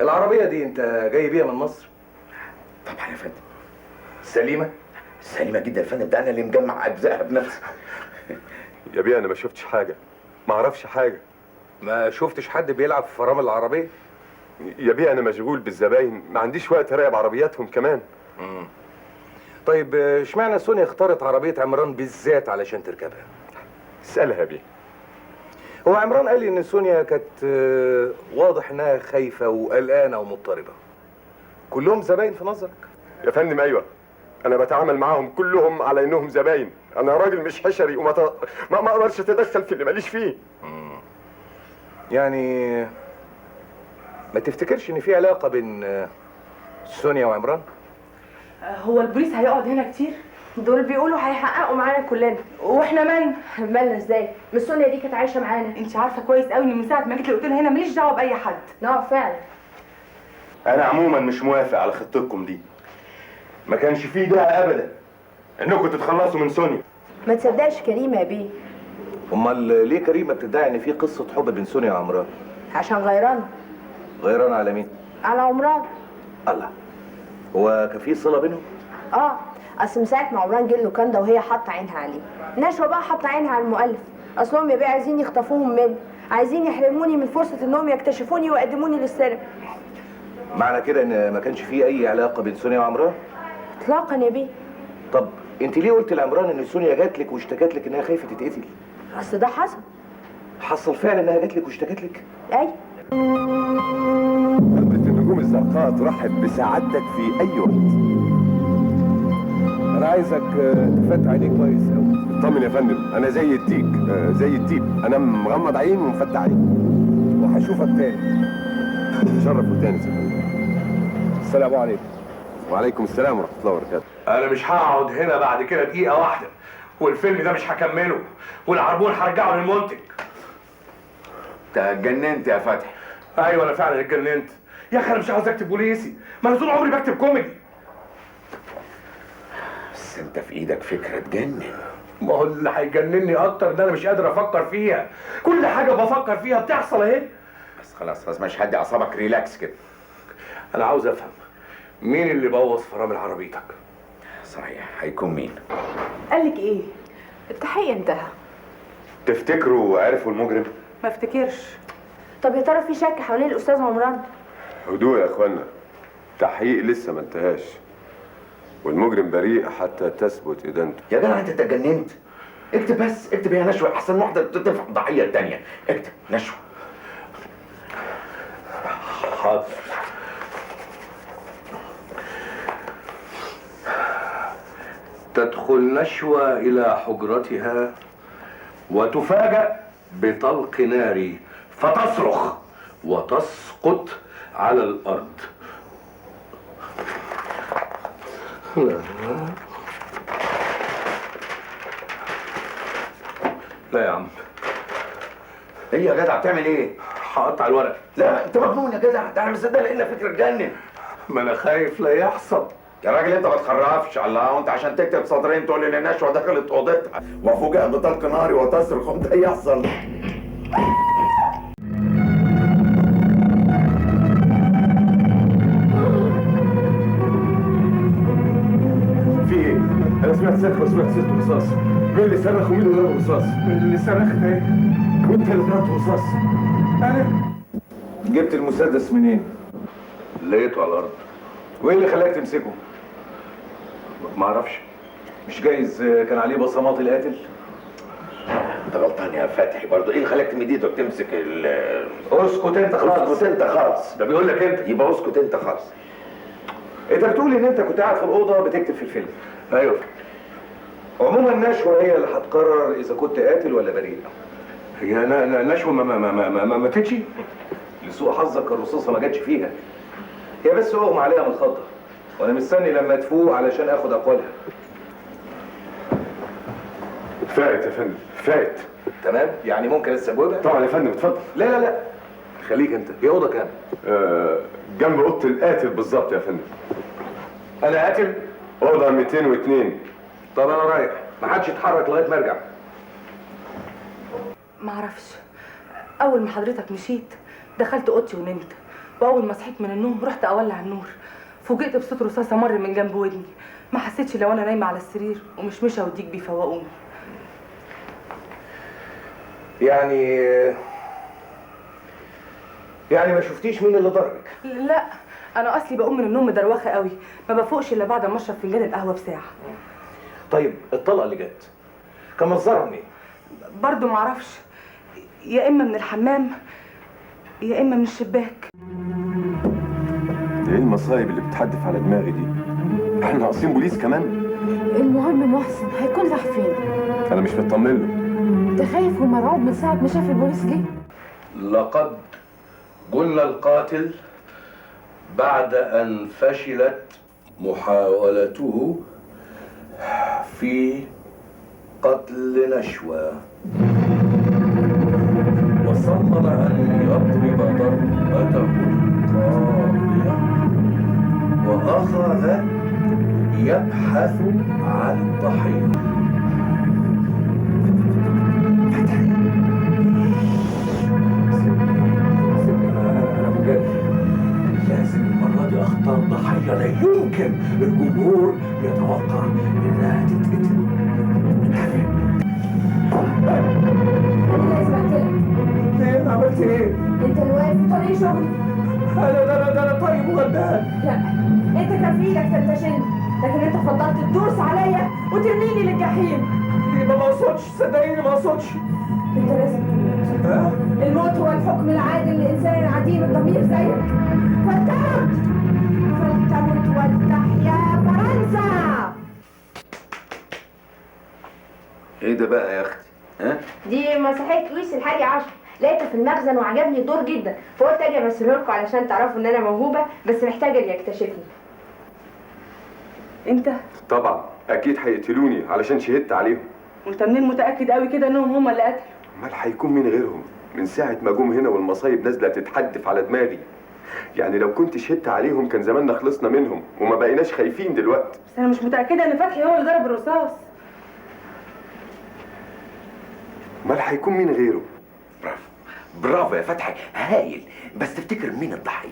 العربيه دي انت جاي بيها من مصر؟ طبعا يا فندم. سليمه؟ سليمه جدا يا فندم، ده انا اللي مجمع اجزائها بنفسي. يا بيه انا ما شفتش حاجه، ما اعرفش حاجه. ما شفتش حد بيلعب في فرامل العربيه؟ يا بيه انا مشغول بالزباين، ما عنديش وقت اراقب عربياتهم كمان. طيب اشمعنى سونيا اختارت عربيه عمران بالذات علشان تركبها؟ اسالها يا بيه. هو عمران قال لي ان سونيا كانت واضح انها خايفه وقلقانه ومضطربه. كلهم زباين في نظرك؟ يا فندم ايوه، انا بتعامل معاهم كلهم على انهم زباين. انا راجل مش حشري ما اقدرش اتدخل في اللي ماليش فيه. يعني ما تفتكرش ان في علاقه بين سونيا وعمران؟ هو البوليس هيقعد هنا كتير؟ دول بيقولوا هيحققوا معانا كلنا. واحنا مالنا؟ مالنا ازاي؟ مش سونيا دي كانت عايشه معانا؟ انت عارفه كويس قوي ان من ساعه ما جيت قلت لها هنا ماليش دعوه باي حد. فعلا. انا عموما مش موافق على خطتكم دي. ما كانش فيه داعي ابدا انكم تتخلصوا من سونيا. ما تصدقش كريمه يا بيه. امال ليه كريمه بتدعي ان في قصه حب بين سونيا وعمران؟ عشان غيرانه. غيران على مين؟ على عمران. الله، هو كان في صله بينهم؟ اصل من ساعه ما عمران جه اللوكاندا وهي حاطه عينها عليه، نشوى بقى حاطه عينها على المؤلف. اصلهم يا بيه عايزين يخطفوهم مني، عايزين يحرموني من فرصه انهم يكتشفوني ويقدموني للسرقه. معنى كده ان ما كانش في اي علاقه بين سونيا وعمران؟ اطلاقا يا بيه. طب انت ليه قلت لعمران ان سونيا جات لك واشتكت لك انها خايفه تتقتل؟ اصل ده حصل. حصل فعلا انها جات لك واشتكت لك؟ ايوه. قلبة النجوم الزرقاء ترحب بسعادتك في اي وقت. انا عايزك تفتح عينيك كويس قوي. اطمن يا فندم، انا زي الديك، زي الديب، انا مغمض عين ومفتح عين. وهشوفك تاني. تشرف وتاني يا فندم. السلام عليكم. وعليكم السلام ورحمه الله وبركاته. انا مش هقعد هنا بعد كده دقيقه واحده، والفيلم ده مش هكمله، والعربون هرجعه للمنتج. انت اتجننت يا فتحي. ايوه انا فعلا اتجننت يا اخي. انا مش عاوز اكتب بوليسي، ما انا طول عمري بكتب كوميدي. بس انت في ايدك فكره تجنن. ما هو اللي هيجنني اكتر ان انا مش قادر افكر فيها. كل حاجه بفكر فيها بتحصل اهي. بس خلاص مش هدي اعصابك، ريلاكس كده. انا عاوز افهم مين اللي بوظ فرامل عربيتك؟ صحيح، هيكون مين؟ قالك ايه؟ التحقيق انتهى. تفتكروا عرفوا المجرم؟ ما افتكرش. طب يا ترى في شك حوالين الاستاذ عمران؟ هدوء يا اخوانا، التحقيق لسه ما انتهاش، والمجرم بريء حتى تثبت ادانته. يا جدع انت اتجننت. اكتب بس، اكتب يا نشوى، احسن واحده تدفع الضحيه الثانيه. اكتب نشوى. حاضر. تدخل نشوى إلى حجرتها وتفاجأ بطلق ناري فتصرخ وتسقط على الأرض. لا يا عم. ايه يا جدع بتعمل ايه؟ هقطع الورق. لا انت مجنون يا جدع، ده انا مصدق لقينا فكره تجنن. ما انا خايف لا يحصل. يا راجل انت ما تخرفش. الله، وانت عشان تكتب سطرين تقول لي ان نشوى دخلت اوضتها وفوجئ بطلق ناري وتصرخ، قمت يحصل. سمعت صرخة وسمعت صوت رصاص. مين اللي صرخ ومين اللي ضرب رصاص؟ اللي صرخت ايه؟ وانت اللي ضربت رصاص. انا جبت المسدس منين؟ لقيته على الارض. وايه اللي خلاك تمسكه؟ ما اعرفش. مش جايز كان عليه بصمات القاتل؟ انت غلطان يا فتحي برضه. ايه اللي خلاك تمد ايدك تمسك اسكت انت خالص. اسكت انت خالص. ده بيقول لك انت. يبقى اسكت انت خالص. انت بتقول ان انت كنت قاعد في الاوضه بتكتب في الفيلم. ايوه. عموما النشوه هي اللي هتقرر اذا كنت قاتل ولا بريء. هي نشوه ما ماتتش. لسوء حظك الرصاصه ما جاتش فيها. هي بس اغمى عليها من الخضه، وانا مستني لما تفوق علشان اخد اقوالها. فايت يا فندم، فايت. تمام؟ يعني ممكن استجوبها؟ طبعا يا فندم، اتفضل. لا خليك انت. هي اوضه كام؟ جنب اوضه القاتل بالظبط يا فندم. انا قاتل؟ اوضه 202. طب انا رايح، محدش يتحرك لغايه ما ارجع. معرفش، اول ما حضرتك مشيت دخلت اوضتي ونمت، واول ما صحيت من النوم رحت اولع النور، فوجئت بصوت رصاصه مر من جنب ودني. ما حسيتش لو انا نايمه على السرير ومش وديك بيفوقوني. يعني ما شفتيش مين اللي ضربك؟ لا، انا اصلي بقوم من النوم مدروخه قوي، ما بفوقش الا بعد ما اشرب فنجان القهوه بساعه. طيب الطلقه اللي جت كان مصدرها منين؟ برضه معرفش، يا اما من الحمام يا اما من الشباك. ايه المصايب اللي بتحدف على دماغي دي؟ احنا ناقصين بوليس كمان؟ المهم محسن هيكون راح فين؟ انا مش مطمن له. انت خايف ومرعوب من ساعة ما شاف البوليس جه؟ لقد قلنا القاتل بعد أن فشلت محاولته في قتل نشوى، وصمم أن يضرب ضربته القاضية، وأخذ يبحث عن الضحية. لازم المرة دي اختار ضحية لا يمكن الجمهور يتوقع انها تتقتل. انا لازم اقتلك. ليه؟ انا عملت ايه؟ انت اللي واقف في طريق شغلي. انا طيب وغلبان. لا، انت كان في ايدك تنتشلني، لكن انت فضلت تدوس عليا وترميني للجحيم. يبقى ما اقصدش، صدقيني ما اقصدش. انت لازم تموت. الموت هو الحكم العادل لانسان عديم الضمير زيك. فلتمت ولتحيا فرنسا. ايه ده بقى يا اختي؟ ها؟ دي مسرحيه لويس الحادي عشر، لقيتها في المخزن وعجبني الدور جدا، فقلت اجي امثله لكم علشان تعرفوا ان انا موهوبه، بس محتاجه اللي يكتشفني. انت؟ طبعا اكيد هيقتلوني علشان شهدت عليهم. وانت منين متاكد قوي كده انهم هم اللي قتلوا؟ امال هيكون مين غيرهم؟ من ساعه ما جم هنا والمصايب نازله تتحدف على دماغي. يعني لو كنت شهدت عليهم كان زماننا خلصنا منهم وما بقيناش خايفين دلوقتي. بس انا مش متاكده ان فتحي هو اللي ضرب الرصاص. امال هيكون مين غيره؟ برافو يا فتحي، هايل. بس تفتكر مين الضحيه؟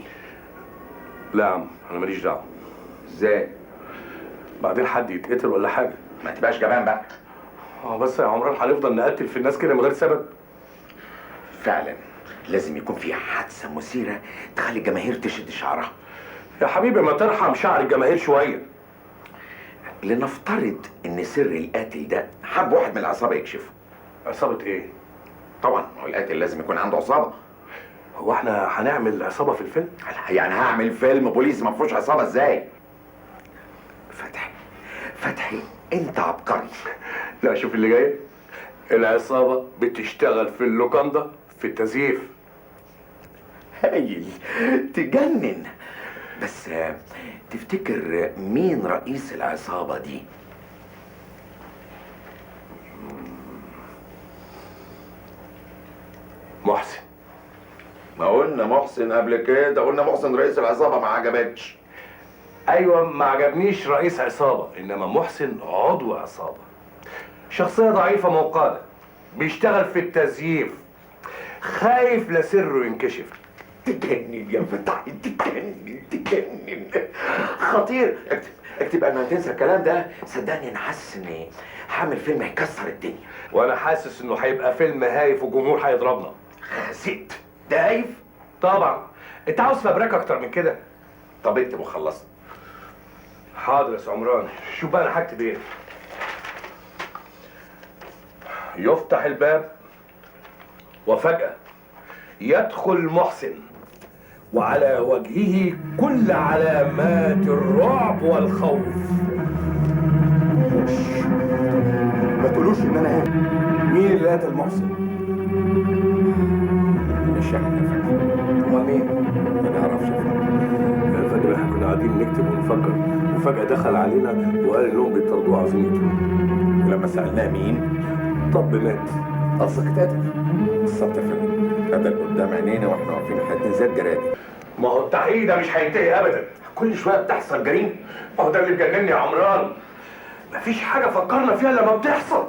لا يا عم، انا ماليش دعوه. ازاي؟ بعدين حد يتقتل ولا حاجه. ما تبقاش جبان بقى. بس يا عمران هنفضل نقتل في الناس كده من غير سبب؟ فعلا لازم يكون في حادثه مثيره تخلي الجماهير تشد شعرها. يا حبيبي ما ترحم شعر الجماهير شويه. لنفترض ان سر القاتل ده حب واحد من العصابه يكشفه. عصابه ايه؟ طبعا هو القاتل لازم يكون عنده عصابه. هو احنا هنعمل عصابه في الفيلم؟ يعني هعمل فيلم بوليسي ما فيهوش عصابه ازاي؟ فتحي انت عبقري. لا شوف اللي جاي، العصابه بتشتغل في اللوكاندا في التزييف. هايل، تجنن. بس تفتكر مين رئيس العصابه دي؟ محسن. ما قلنا محسن قبل كده، قلنا محسن رئيس العصابه، ما عجبتش. ايوه ما عجبنيش رئيس عصابه، انما محسن عضو عصابه. شخصيه ضعيفه موقده، بيشتغل في التزييف، خايف لسره ينكشف. تجنن يا فتحي، تجنن خطير. اكتب قبل ما تنسى الكلام ده. صدقني انا حاسس اني هعمل فيلم هيكسر الدنيا. وانا حاسس انه هيبقى فيلم هايف والجمهور هيضربنا. زيت ده هايف طبعا. انت عاوز فبركه اكتر من كده؟ طب اكتب وخلصت. حاضر يا سي عمران. شوف بقى انا هكتب ايه. يفتح الباب وفجأة يدخل محسن وعلى وجهه كل علامات الرعب والخوف. ما تقولوش ان انا هنا. مين اللي قتل محسن؟ مش احنا يا فندم. امال مين؟ ما نعرفش يا فندم. يا فندم احنا كنا قاعدين نكتب ونفكر وفجأة دخل علينا وقال انهم بيطردوه عاوزين يقتلوه. ولما سألناه مين؟ طب مات. قصدك اتقتل؟ بالظبط يا فندم. قتل قدام عينينا واحنا واقفين حد زي الجرادي. ما هو التحقيق ده مش هينتهي ابدا. كل شويه بتحصل جريمه. ما هو ده اللي مجنني يا عمران. مفيش حاجه فكرنا فيها لما بتحصل.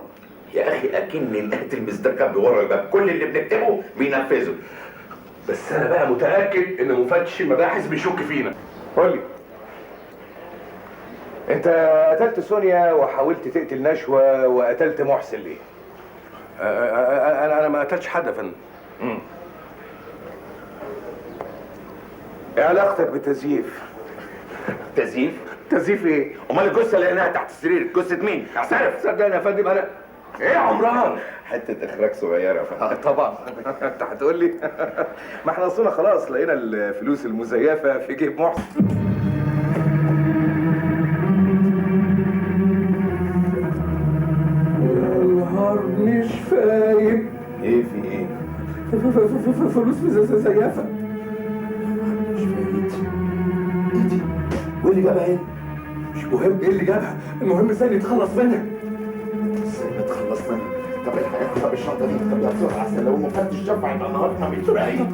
يا اخي اكن القاتل مستخبي ورا الباب، كل اللي بنكتبه بينفذه. بس انا بقى متاكد ان مفتش المباحث بيشك فينا. قول لي، انت قتلت سونيا وحاولت تقتل نشوى وقتلت محسن ليه؟ انا ما قتلتش حد يا فندم. ايه علاقتك بالتزييف؟ تزييف؟ تزييف ايه؟ امال الجثه اللي لقيناها تحت السرير جثه مين؟ اعترف. صدقني يا فندم انا ايه يا عمران؟ حته اخراج صغيره يا فندم. طبعا. انت هتقول لي ما احنا اصلنا خلاص لقينا الفلوس المزيفه في جيب محسن. يا نهار مش فايق. ايه في ايه؟ فلوس مزيفه. مش فايت. ايه دي؟ واللي جابها هنا؟ مش مهم ايه اللي جابها، المهم ازاي نتخلص منها. ازاي نتخلص منها؟ طب الحقيقة طب الشنطه دي طب يا بسرعه احسن لو المفتش شاف هيبقى نهارنا مش رايق.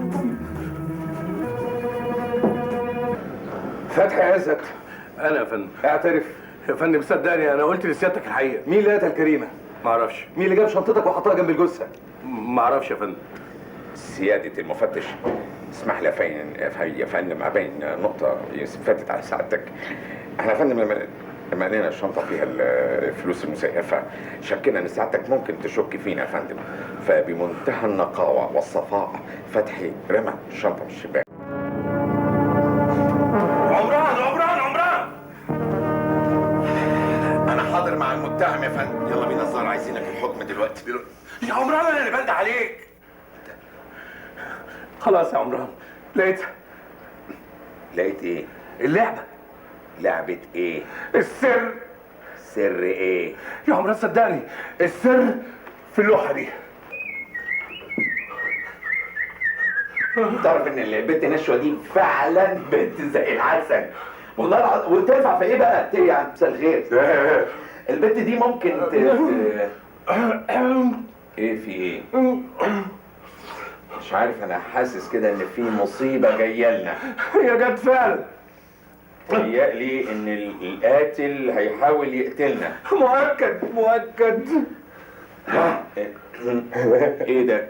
فتحي عزت، انا يا فندم. اعترف. يا فندم صدقني انا قلت لسيادتك الحقيقه. مين اللي قتل كريمه؟ ما اعرفش. مين اللي جاب شنطتك وحطها جنب الجثه؟ ما اعرفش يا فندم. سياده المفتش، اسمح لي يا فندم ابين نقطه فاتت على سعادتك. احنا يا فندم لما لقينا الشنطه فيها الفلوس المزيفه شكينا ان سعادتك ممكن تشك فينا يا فندم، فبمنتهى النقاوه والصفاء فتحي رمى الشنطه من الشباك. عمران انا حاضر مع المتهم يا فندم. يلا بينا الظاهر عايزينك الحكم دلوقتي. يا عمران انا اللي بند عليك. خلاص يا عمران لقيت ايه؟ اللعبه. لعبه ايه؟ السر. سر ايه؟ يا عمران صدقني السر في اللوحه دي. تعرف ان البنت نشوى دي فعلا بنت زي العسل والله العظيم. وتنفع في ايه بقى؟ يعني مساء الخير. البنت دي ممكن ايه في ايه؟ مش عارف، انا حاسس كده ان في مصيبه جايه لنا. هي جت فعلا. تهيألي ان القاتل هيحاول يقتلنا. مؤكد. ايه ده؟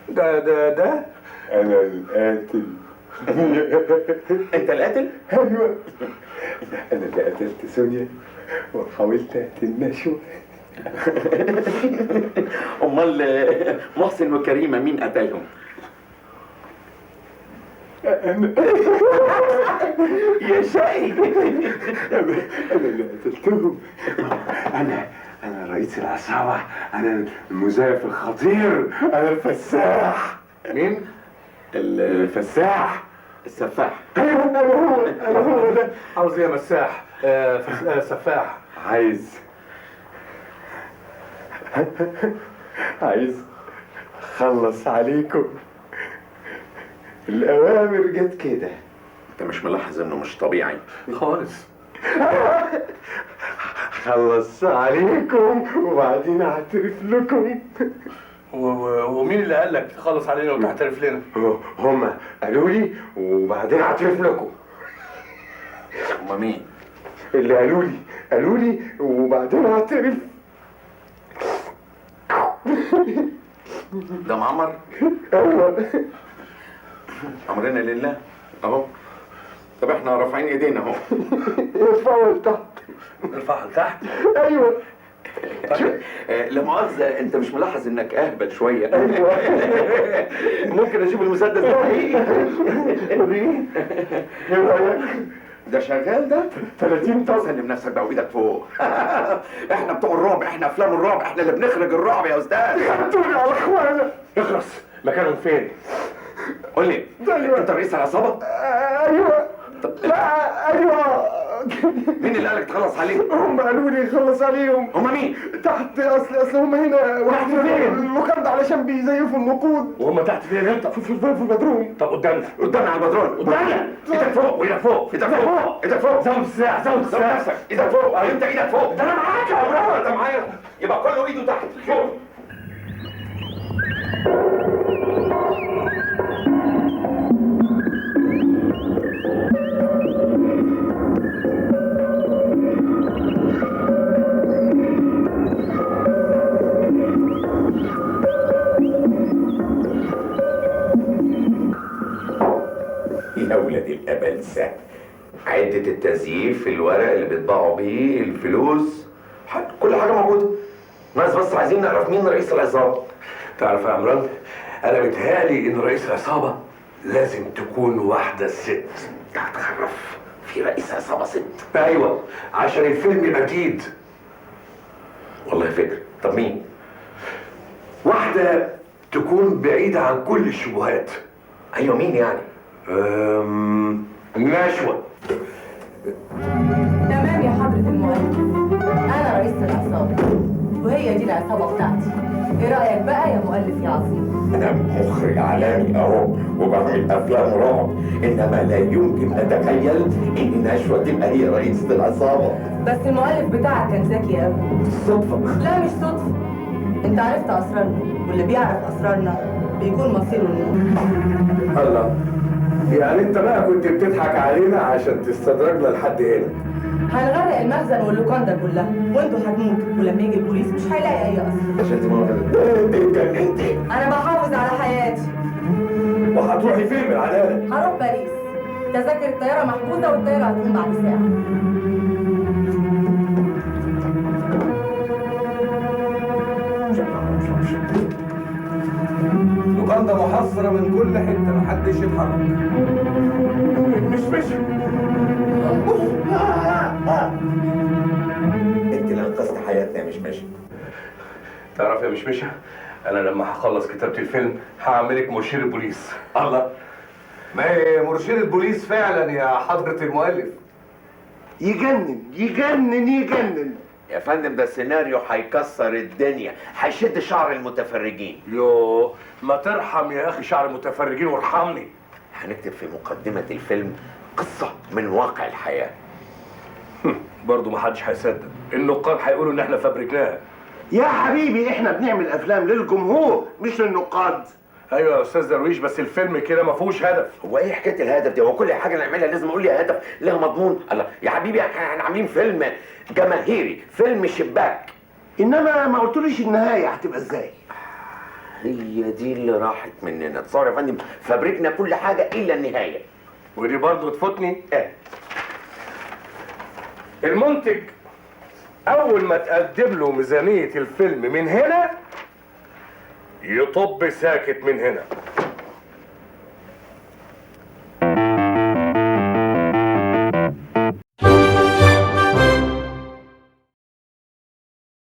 ده انا القاتل. انت القاتل؟ ايوه، انا اللي قتلت سونيا وحاولت اقتل نشوى. امال محسن وكريمه مين قتلهم؟ يا شقي. انا اللي قتلتهم. انا رئيس العصابه، انا المزيف الخطير، انا الفساح. مين؟ الفساح. السفاح. ايوه انا هو ده. عاوز ايه يا مساح؟ سفاح. عايز اخلص عليكم. الاوامر جت كده. انت مش ملاحظ انه مش طبيعي خالص؟ خلص عليكم وبعدين اعترف لكم. ومين اللي قال لك تخلص علينا وتعترف لنا؟ هما قالوا لي وبعدين اعترف لكم. هما مين؟ اللي قالوا لي وبعدين اعترف. ده معمر؟ ايوه. امرنا لله اهو. طب احنا رافعين ايدينا اهو. ارفعوا لتحت. ارفعها لتحت. ايوه. لا مؤاخذة، انت مش ملاحظ انك اهبل شوية؟ ايوه. ممكن اشوف المسدس ده حقيقي؟ ايه رايك؟ ده شغال ده؟ 30 طن. سلم نفسك بقى وايدك فوق. احنا بتوع الرعب، احنا افلام الرعب، احنا اللي بنخرج الرعب يا استاذ. خدتوني على اخوانا. اخلص. مكانهم فين؟ قول لي، انت رئيس العصابة؟ ايوه. لا ايوه. مين اللي قالك تخلص عليهم؟ هم قالوا لي خلص عليهم. هم مين؟ تحت. اصل هم هنا واحد فين؟ اللوكاندا علشان بيزيفوا النقود. وهم تحت فين انت؟ في البدروم. طب قدامنا. قدامنا على البدرون. قدامنا. ايدك فوق وايدك فوق. ايدك فوق. ايدك فوق. زود الساعة. زود زود الساعة. نفسك. ايدك فوق. انت ايدك فوق. ده انا معاك يا برافو. انت معايا. يبقى كله ايده تحت فوق. يا ولاد الأبلسة، عدة التزييف، الورق اللي بيطبعوا بيه، الفلوس، كل حاجة موجودة. ناس بس عايزين نعرف مين رئيس العصابة. تعرف يا عمران، انا متهيألي ان رئيس العصابة لازم تكون واحدة ست. انت هتخرف في رئيس عصابة ست؟ ايوه، عشان الفيلم يبقى جديد. والله فكرة. طب مين؟ واحدة تكون بعيدة عن كل الشبهات. ايوه مين يعني؟ نشوة. تمام يا حضرة المؤلف، أنا رئيسة العصابة وهي دي العصابة بتاعتي. إيه رأيك بقى يا مؤلف يا عظيم؟ أنا مخرج عالمي أهو وبعمل أفلام رعب، إنما لا يمكن أتخيل إن نشوى تبقى هي رئيسة العصابة. بس المؤلف بتاعك كان ذكي قوي. صدفة. لا مش صدفة، أنت عرفت أسرارنا، واللي بيعرف أسرارنا بيكون مصيره النور. الله، يعني انت بقى كنت بتضحك علينا عشان تستدرجنا لحد هنا. هنغرق المخزن واللوكاندا كلها وانتوا هتموتوا، ولما يجي البوليس مش هيلاقي اي اثر. عشان تبقى انا بحافظ على حياتي. وهتروحي فين بالعدالة؟ هروح باريس، تذاكر الطياره محجوزه والطياره هتقوم بعد ساعه. لوكاندا محاصرة من كل حتة، محدش يتحرك. مش انت اللي انقذت حياتنا يا مشمشة. تعرف يا مشمشة، انا لما هخلص كتابة الفيلم هعملك مرشد البوليس. الله، ما هي مرشدة بوليس فعلا يا حضرة المؤلف. يجنن يجنن يجنن. يا فندم ده السيناريو هيكسر الدنيا، هيشد شعر المتفرجين. يوه، ما ترحم يا اخي شعر المتفرجين وارحمني. هنكتب في مقدمة الفيلم قصة من واقع الحياة. برضه ما حدش هيصدق، النقاد هيقولوا ان احنا فبركناها. يا حبيبي احنا بنعمل افلام للجمهور مش للنقاد. ايوه يا استاذ درويش، بس الفيلم كده ما فيهوش هدف. هو ايه حكايه الهدف دي؟ هو كل حاجه نعملها لازم اقول لي هدف لها مضمون؟ الله يا حبيبي، احنا عاملين فيلم جماهيري، فيلم شباك. انما ما قلتليش النهايه هتبقى ازاي. هي دي اللي راحت مننا. تصور يا فندم، فبركنا كل حاجه الا النهايه. ودي برضه تفوتني. ايه؟ المنتج اول ما تقدم له ميزانيه الفيلم من هنا يطب ساكت من هنا.